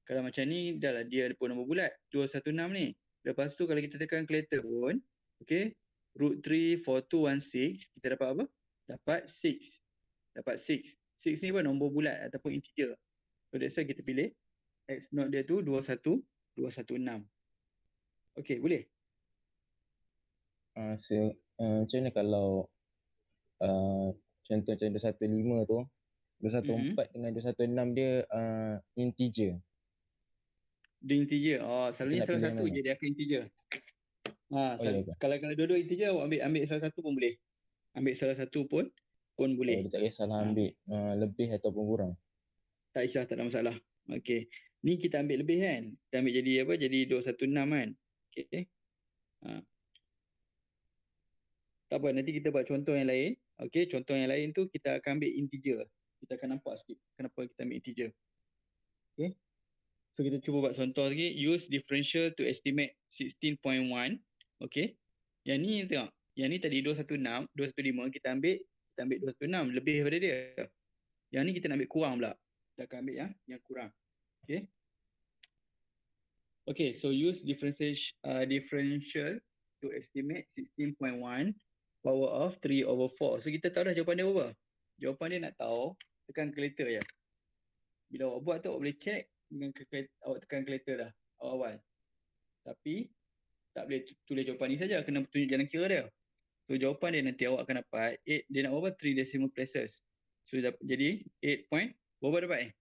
Kalau macam ni dah lah dia pun nombor bulat 216 ni. Lepas tu kalau kita tekan calculator pun, okay, √3 for 216, kita dapat apa? Dapat 6. Dapat 6. 6 ni apa? Nombor bulat ataupun integer. So that's why kita pilih X0 dia tu 216. Okay, boleh? Macam mana kalau contoh macam 215 tu, 214 dengan 216 dia integer. Dia integer. Selalunya Kita nak salah pilih satu yang je dia akan integer. ya. Kalau dua-dua integer, ambil salah satu pun boleh. Ambil salah satu pun boleh. Dia tak kisahlah ambil lebih ataupun kurang. Tak kisah, tak ada masalah. Okey. Ni kita ambil lebih kan. Kita ambil jadi apa? Jadi 216 kan. Okey. Tak apa, nanti kita buat contoh yang lain. Okey, contoh yang lain tu kita akan ambil integer. Kita akan nampak sikit kenapa kita ambil integer. Okey. So kita cuba buat contoh lagi. Use differential to estimate 16.1. Okey. Yang ni tengok. Yang ni tadi 215 kita ambil 216 lebih daripada dia. Yang ni kita nak ambil kurang pula. Kita akan ambil yang kurang. Okey. Okay, so use differential to estimate 16.1 power of 3/4. So kita tahu dah jawapan dia apa? Jawapan dia nak tahu, tekan calculator je. Bila awak buat tu awak boleh check dengan awak tekan calculator dah awal-awal. Tapi tak boleh tulis jawapan ni saja, kena tunjuk jalan kira dia. So jawapan dia nanti awak akan dapat 8, dia nak berapa? 3 decimal places. So jadi 8 point, berapa dapat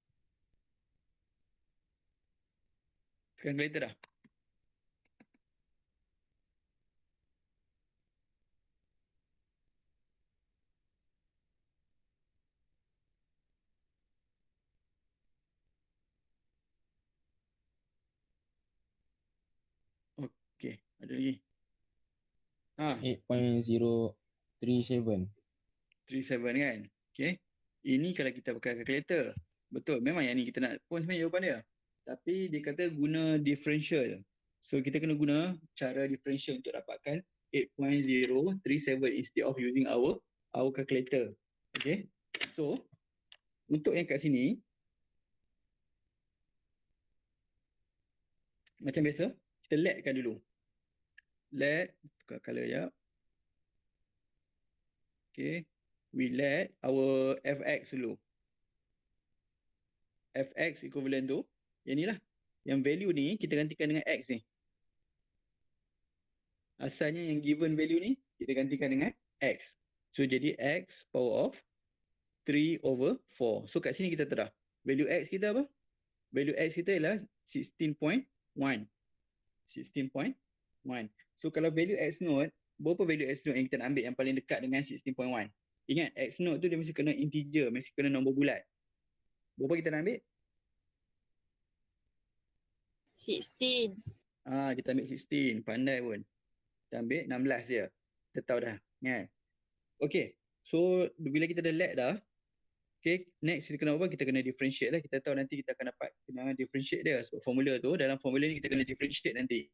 Tekan calculator dah. Okey, ada lagi. 8.037. 37 kan. Okey. Ini kalau kita pakai calculator. Betul. Memang yang ni kita nak pun sebenarnya jawapan dia. Tapi dia kata guna differential. So kita kena guna cara differential untuk dapatkan 8.037 instead of using our calculator. Okay. So untuk yang kat sini macam biasa kita letkan dulu. Let, tukar color ya. Okay. We let our fx dulu. Fx equivalent tu yang ni lah. Yang value ni kita gantikan dengan x ni. Asalnya yang given value ni kita gantikan dengan x. So jadi x power of 3/4. So kat sini kita terah. Value x kita apa? Value x kita ialah 16.1. 16.1. So kalau value x naught, berapa value x naught yang kita nak ambil yang paling dekat dengan 16.1? Ingat x naught tu dia mesti kena integer, mesti kena nombor bulat. Berapa kita nak ambil? 16. Kita ambil 16. Pandai pun. Kita ambil 16 je. Kita tahu dah. Kan? Okay. So, bila kita dah let dah, okay, next kita kena apa? Kita kena differentiate lah. Kita tahu nanti kita akan dapat kena differentiate dia. Sebab formula tu, dalam formula ni kita kena differentiate nanti.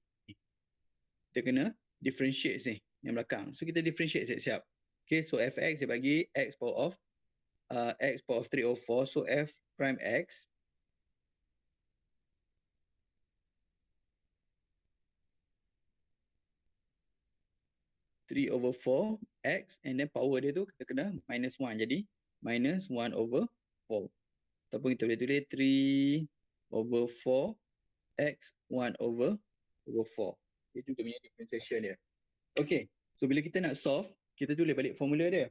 Kita kena differentiate ni, yang belakang. So, kita differentiate siap-siap. Okay, so fx dia bagi x power of 3/4. So, f prime x (3/4) x, and then power dia tu kita kena -1. Jadi minus 1/4. Ataupun kita boleh tulis 3/4 x 1/4. Itu dia punya differentiation dia. Okay. So bila kita nak solve, kita tulis balik formula dia.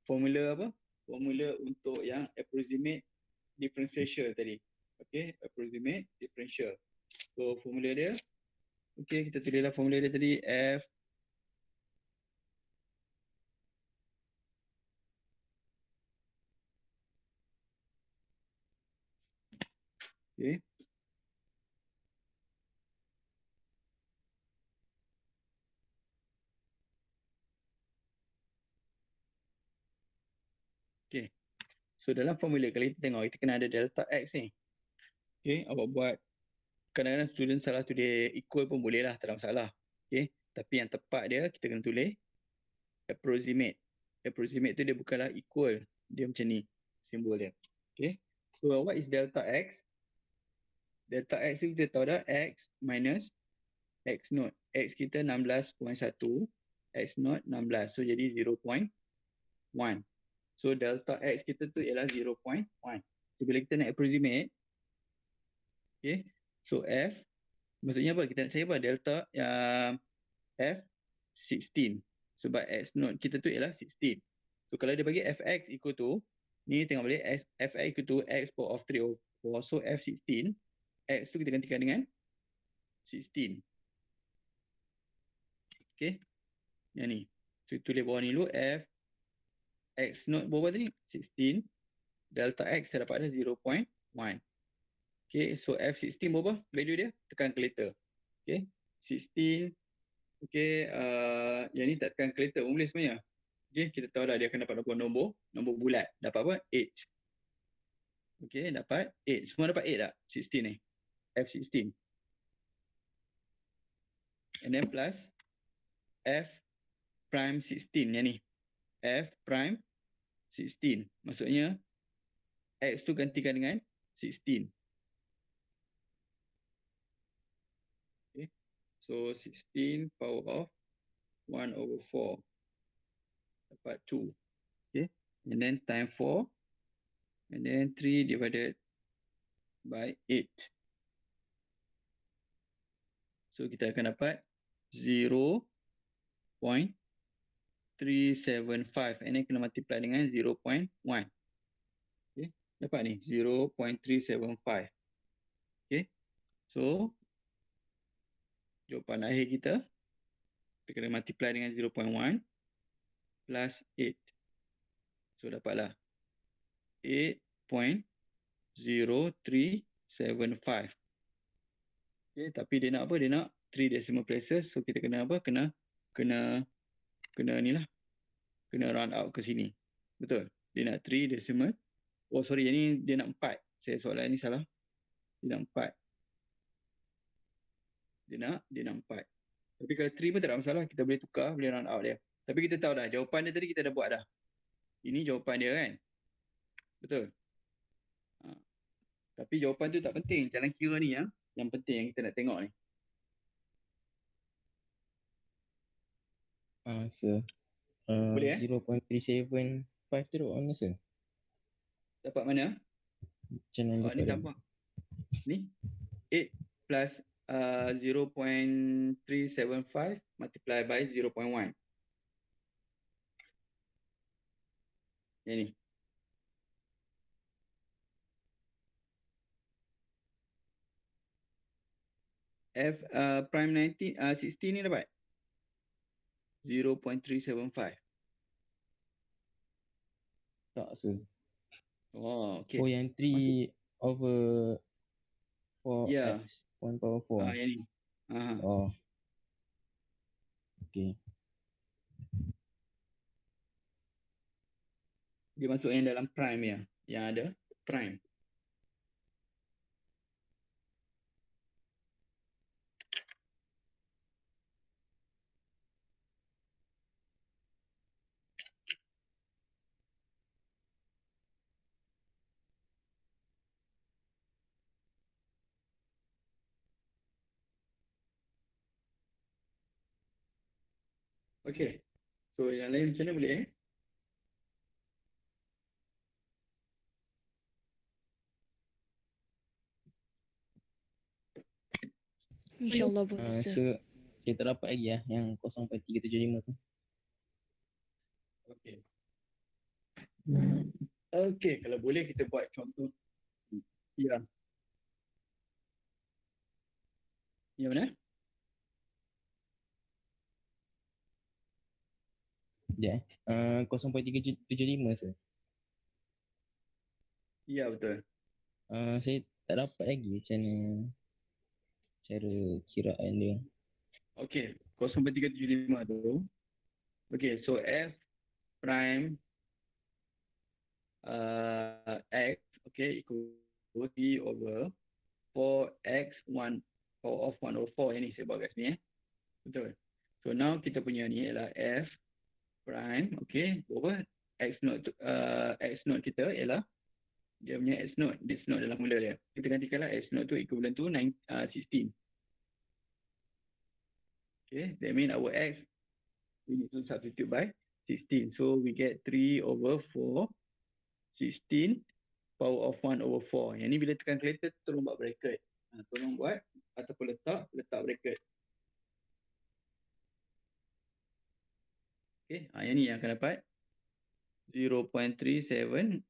Formula apa? Formula untuk yang approximate differential tadi. Okay. Approximate differential. So formula dia. Okay. Kita tulislah formula dia tadi. F okay. Okay. So dalam formula kalau kita tengok, kita kena ada delta x ni. Okay. Awak buat, kadang-kadang student salah tulis equal pun boleh lah, tak ada masalah. Okay. Tapi yang tepat dia, kita kena tulis approximate. Approximate tu dia bukanlah equal. Dia macam ni, simbol dia. Okay. So what is delta x? Delta x tu kita tahu dah, x minus x naught. X kita 16.1, x naught 16. So jadi 0.1. So delta x kita tu ialah 0.1. So bila kita nak approximate, okay, so f, maksudnya apa? Kita nak cari apa? Delta f 16. Sebab x naught kita tu ialah 16. So kalau dia bagi fx equal to, ni tengok balik, fx equal to x power of 3/4. So f16, x tu kita gantikan dengan 16. Okay. Yang ni. So tulis bawah ni dulu, f x naught berapa tadi? 16. Delta x saya dapat ada 0.1. Okay, so F16 berapa value dia? Tekan calculator. Okay, 16. Okay, yang ni tak tekan calculator pun boleh sebenarnya. Okay, kita tahu dah dia akan dapat nombor bulat. Dapat apa? 8. Okay, dapat 8. Semua dapat 8 tak? 16 ni. F16. And then plus F prime 16 yang ni. F prime 16. Maksudnya X tu gantikan dengan 16. Okay. So 16 power of 1/4. Dapat 2. Okay. And then time 4. And then 3 divided by 8. So kita akan dapat 0.375 and then kena multiply dengan 0.1. Okay. Dapat ni 0.375. Okay. So jawapan akhir kita kena multiply dengan 0.1 plus 8. So dapatlah 8.0375. Okay, tapi dia nak apa? Dia nak 3 decimal places. So kita kena apa? Kena ni lah. Kena round out ke sini. Betul? Dia nak 3 decimal. Oh sorry, yang ni dia nak 4. Saya soalan ni salah. Dia nak 4. Dia nak 4. Tapi kalau 3 pun tak ada masalah. Kita boleh tukar, boleh round out dia. Tapi kita tahu dah, jawapan dia tadi kita dah buat dah. Ini jawapan dia kan? Betul? Tapi jawapan tu tak penting. Jalan kira ni yang penting yang kita nak tengok ni. Sir. Boleh, 0.375 tu dapat mana, sir? Dapat mana? Macam mana Ni tambah. Ni 8 plus 0.375 multiply by 0.1. Yang ni. F prime 16 ni dapat 0.375. Tak, sir. Oh, okay. Oh, yang 3 over 4x Ya. 1 power 4. Yang ni. Oh. Okay. Dia masuk yang dalam prime ya. Yang ada prime. Okay. So yang lain macam mana boleh InsyaAllah boleh, sir. Saya tak dapat lagi yang 0.375 tu. Okay. Okay, kalau boleh kita buat contoh. Ya. Yang mana? Ya. 0.375, sir. Ya, betul. Saya tak dapat lagi macam mana cara kiraan dia. Okay, 0.375 tu. Okay, so F prime X, okay, equal T over 4x1 power of 1 over 4. Yang ni saya buat kat sini Betul. So now kita punya ni ialah F prime, okay, over X naught kita ialah dia punya X naught dalam mula dia. Kita gantikanlah X naught tu equivalent to 16. Okay, that means our X we need to substitute by 16. So we get 3 over 4, 16 power of 1 over 4. Yang ni bila tekan calculator tolong buat bracket. Tolong buat ataupun letak bracket. Okay, yang ni yang akan dapat 0.375.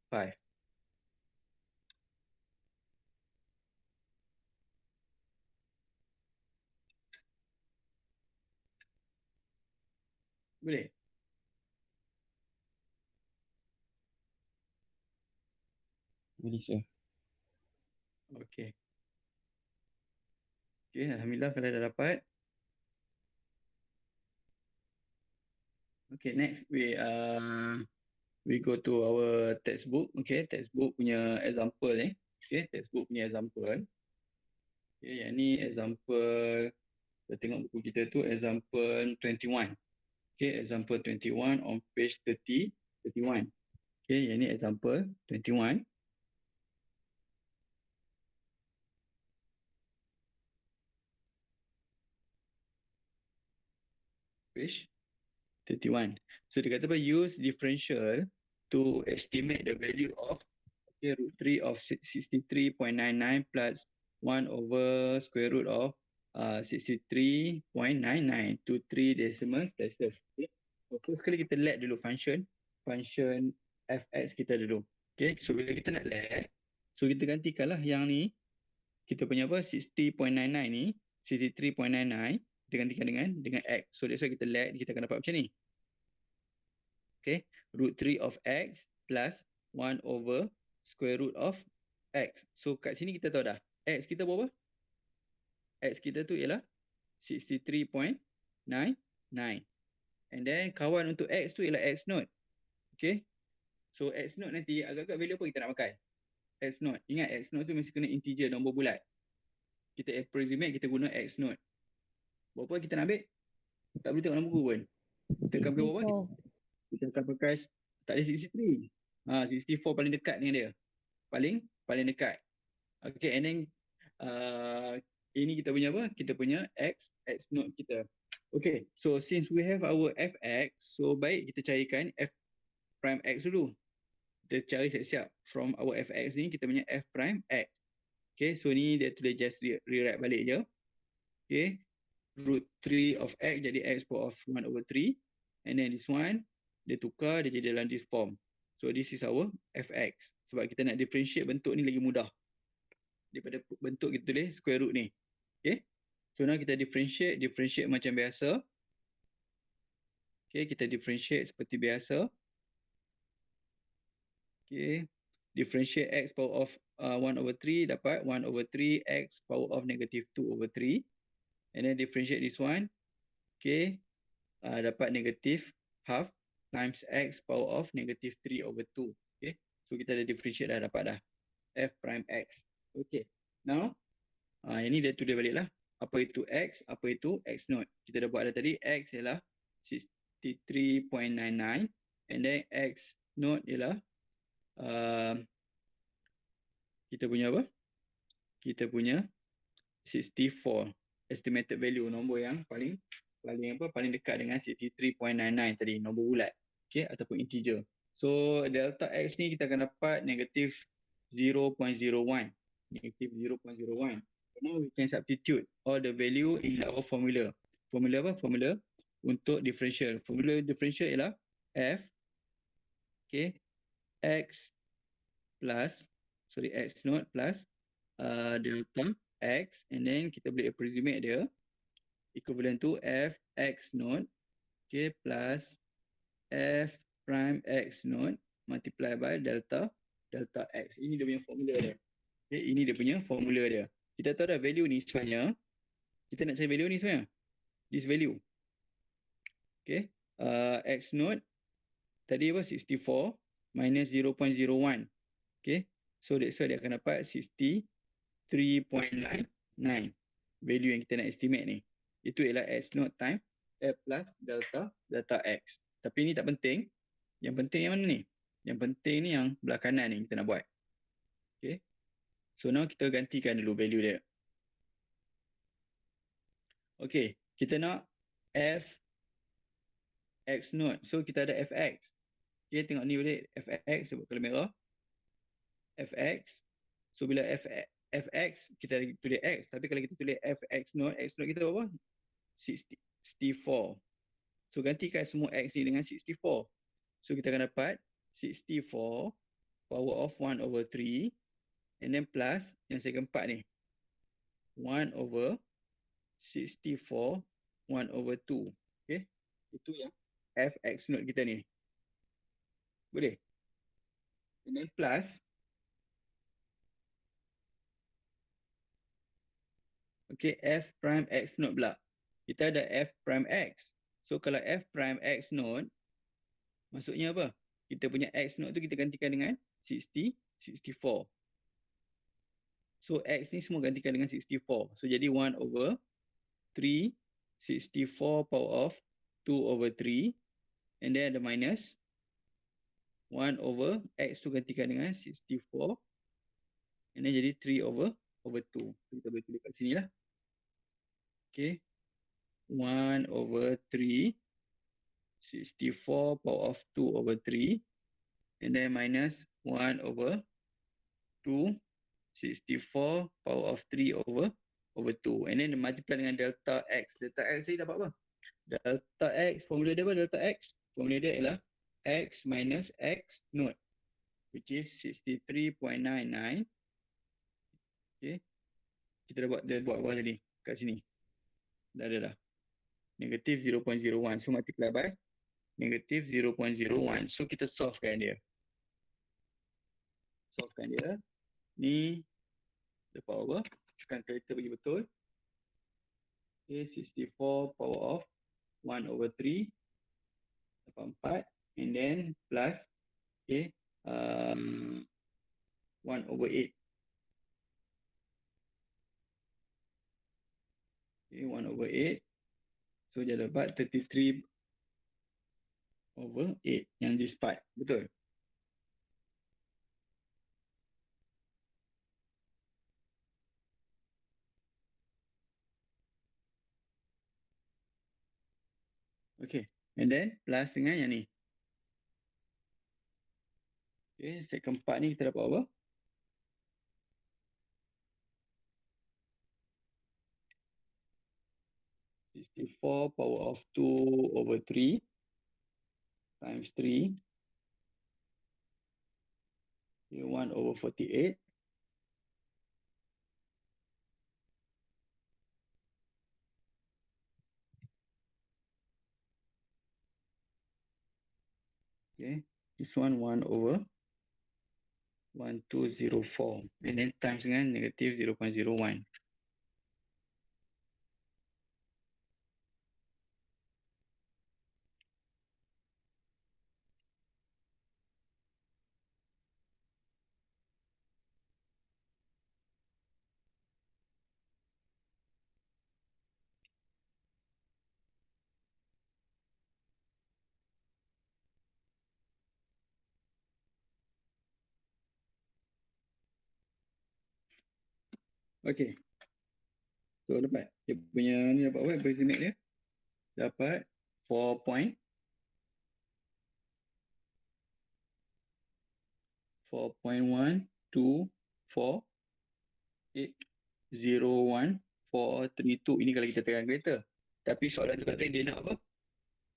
Boleh? Boleh, sir. Okay. Okay, alhamdulillah kalau dah dapat. Okay, next we go to our textbook. Okay, textbook punya example Okay, textbook punya example. Okay, yang ni example, kita tengok buku kita tu example 21. Okay, example 21 on page 31. Okay, yang ni example 21. Page 31. So dia kata apa? Use differential to estimate the value of root 3 of 63.99 plus 1 over square root of 63.99 to 3 decimal places. Okay. So first sekali kita let dulu function fx kita dulu. Okay, so bila kita nak let, so kita gantikanlah yang ni, kita punya apa, 60.99 ni, 63.99, kita gantikan dengan x. So that's why kita let, kita akan dapat macam ni. Okay, root 3 of x plus 1 over square root of x. So kat sini kita tahu dah, x kita berapa? X kita tu ialah 63.99. And then kawan untuk x tu ialah x naught. Okay, so x naught nanti agak-agak value apa kita nak pakai? X naught. Ingat x naught tu mesti kena integer, nombor bulat. Kita approximate, kita guna x naught. Berapa kita nak ambil? Tak boleh tengok nombor pun. Tekan ke bawah, kita akan pakai, tak ada 63. 64 paling dekat dengan dia. Paling dekat. Okay, and then ini kita punya apa? Kita punya x naught kita. Okay, so since we have our fx, so baik kita carikan f prime x dulu. Kita cari siap-siap. From our fx ni, kita punya f prime x. Okay, so ni dia tulis just rewrite balik je. Okay, root 3 of x jadi x power of 1 over 3. And then this one, dia tukar, dia jadi dalam this form. So this is our fx. Sebab kita nak differentiate bentuk ni lagi mudah daripada bentuk kita tulis square root ni. Okay, so now kita differentiate macam biasa. Okay, kita differentiate seperti biasa. Okay, differentiate x power of 1 over 3 dapat 1 over 3 x power of negative 2 over 3. And then differentiate this one. Okay, dapat negative half times x power of negative 3 over 2. Okay, so kita dah differentiate dah, dapat dah f prime x. Okay, now ini dia tulis balik lah. Apa itu x, apa itu x naught. Kita dah buat dah tadi, x ialah 63.99 and then x naught ialah kita punya apa? Kita punya 64 estimated value, nombor yang paling dekat dengan 63.99 tadi, nombor bulat. Okay, ataupun integer. So delta x ni kita akan dapat negative 0.01. Negative 0.01. Now we can substitute all the value in our formula. Formula apa? Formula untuk differential. Formula differential ialah f, okay, x naught plus delta x, and then kita boleh approximate dia equivalent to f x naught, okay, plus f prime x naught multiply by delta x. Ini dia punya formula dia. Okay, ini dia punya formula dia. Kita tahu dah value ni sebenarnya, kita nak cari value ni sebenarnya, this value. Okay, x naught tadi apa? 64 minus 0.01. Okay, so that's why dia akan dapat 63.99 value yang kita nak estimate ni. Itu ialah x naught time f plus delta x. Tapi ni tak penting. Yang penting yang mana ni? Yang penting ni yang belah kanan ni kita nak buat. Okay, so now kita gantikan dulu value dia. Okay, kita nak f x naught. So kita ada fx. Okay, tengok ni boleh fx, sebut kalau merah. Fx. So bila fx kita tulis x, tapi kalau kita tulis fx naught kita berapa? 64. So gantikan semua x ni dengan 64. So kita akan dapat 64 power of 1 over 3 and then plus yang saya keempat ni 1 over 64 1 over 2. Okay, itu yang fx naught kita ni. Boleh? And then plus okay, f prime x naught pula. Kita ada f prime x. So kalau f prime x naught, maksudnya apa? Kita punya x naught tu kita gantikan dengan 64. So x ni semua gantikan dengan 64. So jadi 1 over 3, 64 power of 2 over 3. And then ada minus 1 over x tu gantikan dengan 64. And then jadi 3 over 2. So kita boleh tulis kat sini lah. Okay, 1 over 3, 64 power of 2 over 3, and then minus 1 over 2, 64 power of 3 over over 2. And then multiply dengan delta X. Delta X ni dapat apa? Delta X, formula dia apa delta X? Formula dia ialah X minus X naught, which is 63.99. Okay. Kita dah buat bawah tadi. Kat sini. Dah ada dah. Negative 0.01. So multiply by negative 0.01. So kita solvekan dia. Solvekan dia. Ni dapat apa? Tekan kalkulator bagi betul. Okay, 64 power of 1 over 3 dapat 4, and then plus, okay, 1 over 8. Okay, 1 over 8. So dia dapat 33 over 8 yang this part. Betul? Okay, and then plus dengan yang ni. Okay, second part ni kita dapat apa? Four power of 2 over 3 times 3. Okay, 1 over 48. Okay, this one 1 over 1204, and then times dengan negative 0.01. Okay, so dapat dia punya ni dapat apa approximate dia? Dapat 4.124.801.432. Ini kalau kita tekan kalkulator. Tapi soalan tu kata dia nak apa?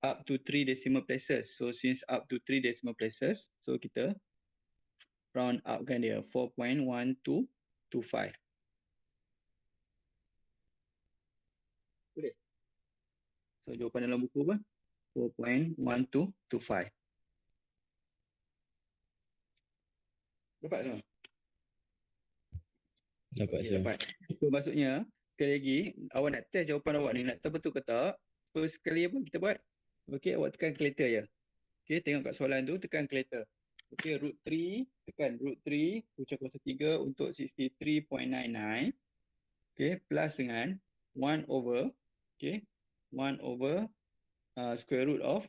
Up to 3 decimal places. So since up to 3 decimal places, so kita round up kan dia 4.1225. Boleh? So jawapan dalam buku apa? 4.1225. Dapat tak? Dapat Okay, sir. dapat. So maksudnya, sekali lagi, awak nak test jawapan awak ni, nak tahu betul ke tak? So sekali apa kita buat? Okay, awak tekan kalkulator je. Okay, tengok kat soalan tu, tekan kalkulator. Okay, root 3, tekan root 3, pecah kuasa 3 untuk 63.99. Okay, plus dengan 1 over, okay, 1 over square root of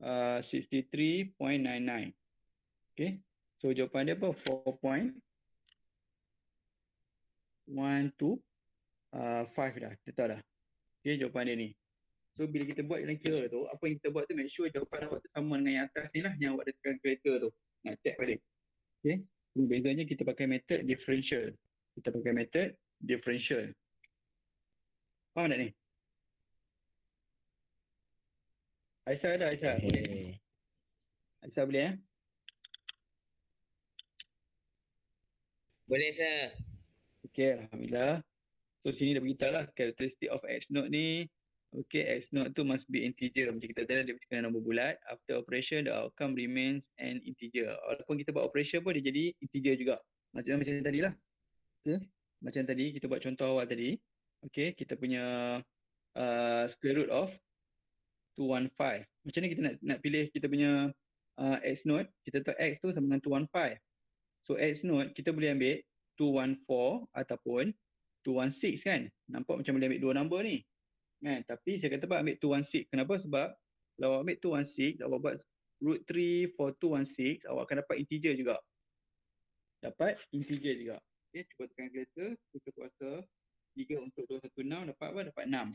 63.99. Okay, so jawapan dia apa? 4.125 dah, kita tahu dah. Okay, jawapan dia ni. So bila kita buat dalam kira tu, apa yang kita buat tu make sure jawapan awak tu sama dengan yang atas ni lah, yang awak ada tekan kalkulator tu. Nak check balik. Okay, bezanya kita pakai method differential. Kita pakai method differential. Faham tak ni? Aisyah ada, Aisyah? Boleh? Okay. Aisyah boleh eh? Boleh sir. Okay, Alhamdulillah. So sini dah beritahu lah characteristic of X naught ni. Okay, X naught tu must be integer. Macam kita tahu dia bercakap nombor bulat. After operation, the outcome remains an integer. Walaupun kita buat operation pun dia jadi integer juga. Macam tadi lah. Okay. Macam tadi, kita buat contoh awal tadi. Okay, kita punya square root of 215. Macam ni kita nak pilih kita punya X naught. Kita tahu X tu sama dengan 215. So X naught kita boleh ambil 214 ataupun 216 kan. Nampak macam boleh ambil dua nombor ni. Kan? Tapi saya kata ambil 216. Kenapa? Sebab kalau awak ambil 216, awak buat root 3 for 216, awak akan dapat integer juga. Dapat integer juga. Okay, cuba tekan kalkulator, punca kuasa 3 untuk 216 dapat apa? Dapat 6.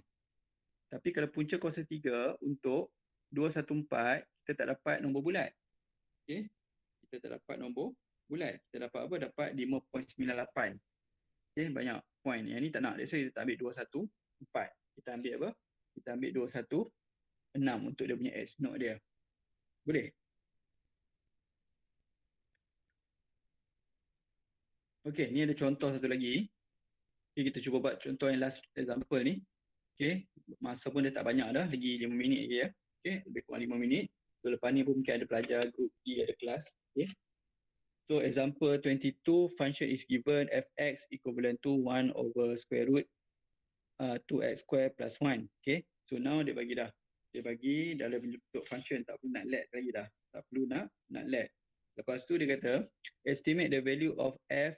Tapi kalau punca kuasa 3 untuk 214, kita tak dapat nombor bulat. Okay, kita tak dapat nombor bulat. Kita dapat apa? Dapat 5.98. Okay, banyak point. Yang ni tak nak. That's why kita tak ambil 2, 1, 4. Kita ambil apa? Kita ambil 2, 1, 6 untuk dia punya X note dia. Boleh? Okay, ni ada contoh satu lagi. Okay, kita cuba buat contoh yang last example ni. Okay, masa pun dia tak banyak dah. Lagi 5 minit lagi ya. Okay, lebih kurang 5 minit. So, lepas ni pun mungkin ada pelajar group D ada kelas. Okay. So, example 22, function is given fx equivalent to 1 over square root 2x square plus 1. Okay, so now dia bagi dah. Dia bagi dalam bentuk function, tak perlu nak let lagi dah. Tak perlu nak let. Lepas tu dia kata, estimate the value of f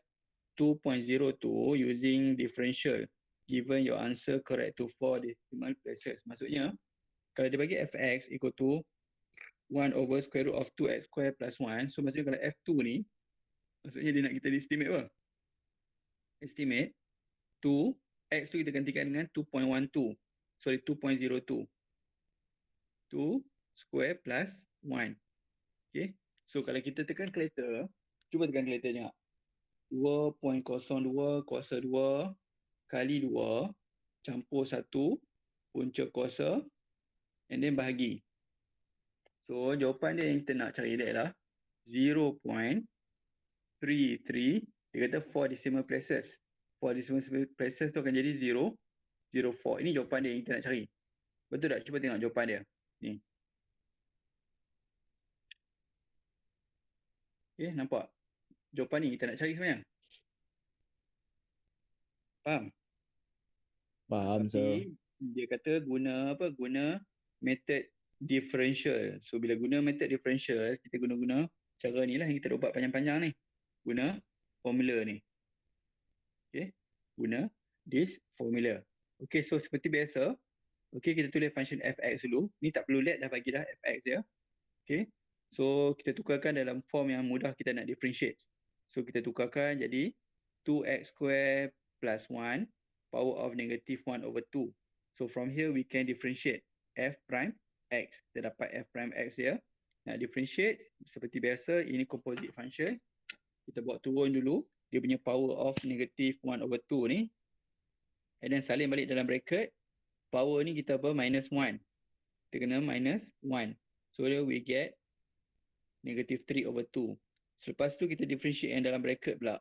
2.02 using differential given your answer correct to 4 decimal places. Maksudnya, kalau dia bagi fx equal to 1 over square root of 2x square plus 1, so maksudnya kalau f2 ni, maksudnya dia nak kita estimate apa? Estimate 2, x tu kita gantikan dengan 2.12. Sorry, 2.02. 2 square plus 1. Okay. So kalau kita tekan calculator, cuba tekan calculator tengok. 2.02 kuasa 2 kali 2 campur 1 punca kuasa and then bahagi. So jawapan dia yang kita nak cari dia adalah 0.33. Dia kata 4 decimal places. 4 decimal places tu akan jadi 0.04. Ini jawapan dia yang kita nak cari. Betul tak? Cuba tengok jawapan dia. Ni. Okay, nampak? Jawapan ni kita nak cari sebenarnya. Faham? Faham, Tapi dia kata guna apa? Guna method differential. So bila guna method differential, kita guna cara ni lah yang kita ubat panjang-panjang ni. Guna formula ni. Okay. Guna this formula. Okay, so seperti biasa. Okay, kita tulis function fx dulu. Ni tak perlu let, dah bagi dah fx dia. Okay. So kita tukarkan dalam form yang mudah kita nak differentiate. So kita tukarkan jadi 2x square plus 1 power of negative 1 over 2. So from here we can differentiate f prime x. Kita dapat f prime x dia. Nak differentiate seperti biasa, ini composite function. Kita buat turun dulu. Dia punya power of negative 1 over 2 ni. And then salin balik dalam bracket. Power ni kita apa? Minus 1. Kita kena minus 1. So we get negative 3 over 2. Selepas tu kita differentiate yang dalam bracket pula.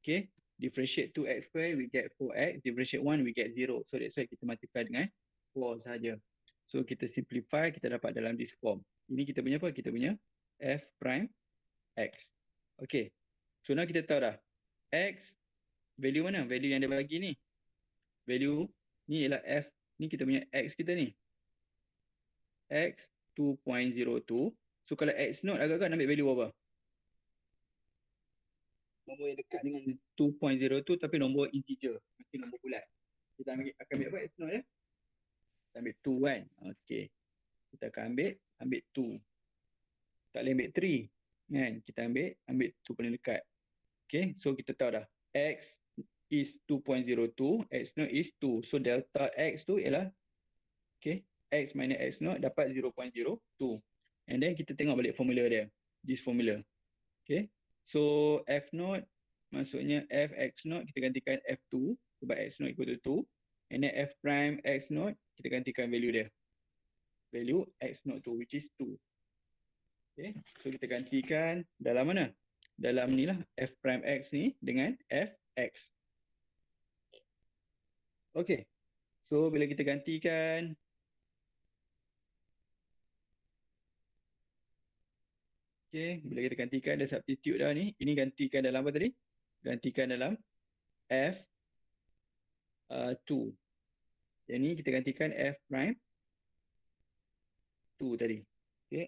Okay. Differentiate 2x square, we get 4x. Differentiate 1, we get 0. So that's why kita multiply dengan 4 sahaja. So kita simplify, kita dapat dalam this form. Ini kita punya apa? Kita punya f prime x. Okay. So now kita tahu dah. X, value mana? Value yang dia bagi ni. Value ni ialah f. Ni kita punya x kita ni. X 2.02. So kalau x not agak-agak nak ambil value apa? Nombor yang dekat dengan 2.02 tapi nombor integer. Mesti nombor bulat. Kita akan ambil apa x not ya? Kita ambil 2 kan? Okay. Kita akan ambil 2. Tak boleh ambil 3. Kan? Kita ambil 2 paling dekat. Okay. So kita tahu dah. X is 2.02. X not is 2. So delta x tu ialah okay. X minus x not dapat 0.02. And then kita tengok balik formula dia. This formula. Okay. So f not maksudnya f x not kita gantikan f2 sebab x not equal to 2. And then f prime x not kita gantikan value dia. Value x not tu which is 2. Okay. So kita gantikan dalam mana? Dalam ni lah f prime x ni dengan fx. Okay. So bila kita gantikan okay, bila kita gantikan ada substitute dah ni. Ini gantikan dalam apa tadi? Gantikan dalam F2. Yang ni kita gantikan F prime 2 tadi. Okay.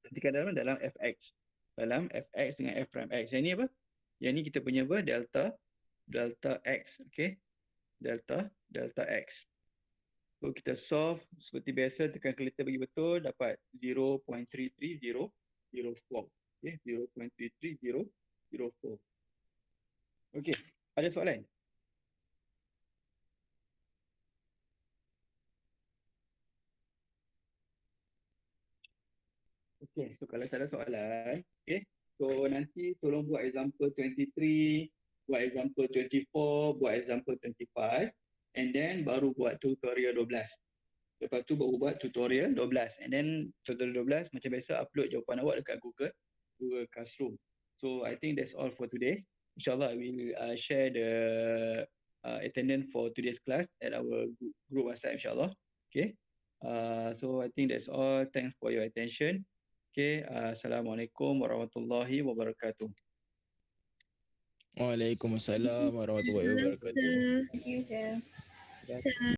Gantikan dalam Fx. Dalam Fx dengan F prime x. Yang ni apa? Yang ni kita punya apa? Delta x. Okay. Delta x. So kita solve seperti biasa. Tekan calculator bagi betul. Dapat 0.330. 04. Okay, 0.33004. Okay, ada soalan? Okay, so kalau tak ada soalan, okay. So nanti tolong buat example 23, buat example 24, buat example 25, and then baru buat tutorial 12. Lepas tu baru buat tutorial 12, and then tutorial 12 macam biasa upload jawapan awak dekat Google Classroom. So I think that's all for today. InsyaAllah we will share the attendance for today's class at our group WhatsApp insyaAllah. Okay. So I think that's all. Thanks for your attention. Okay. Assalamualaikum warahmatullahi wabarakatuh. Waalaikumsalam warahmatullahi wabarakatuh. Thank you, sir.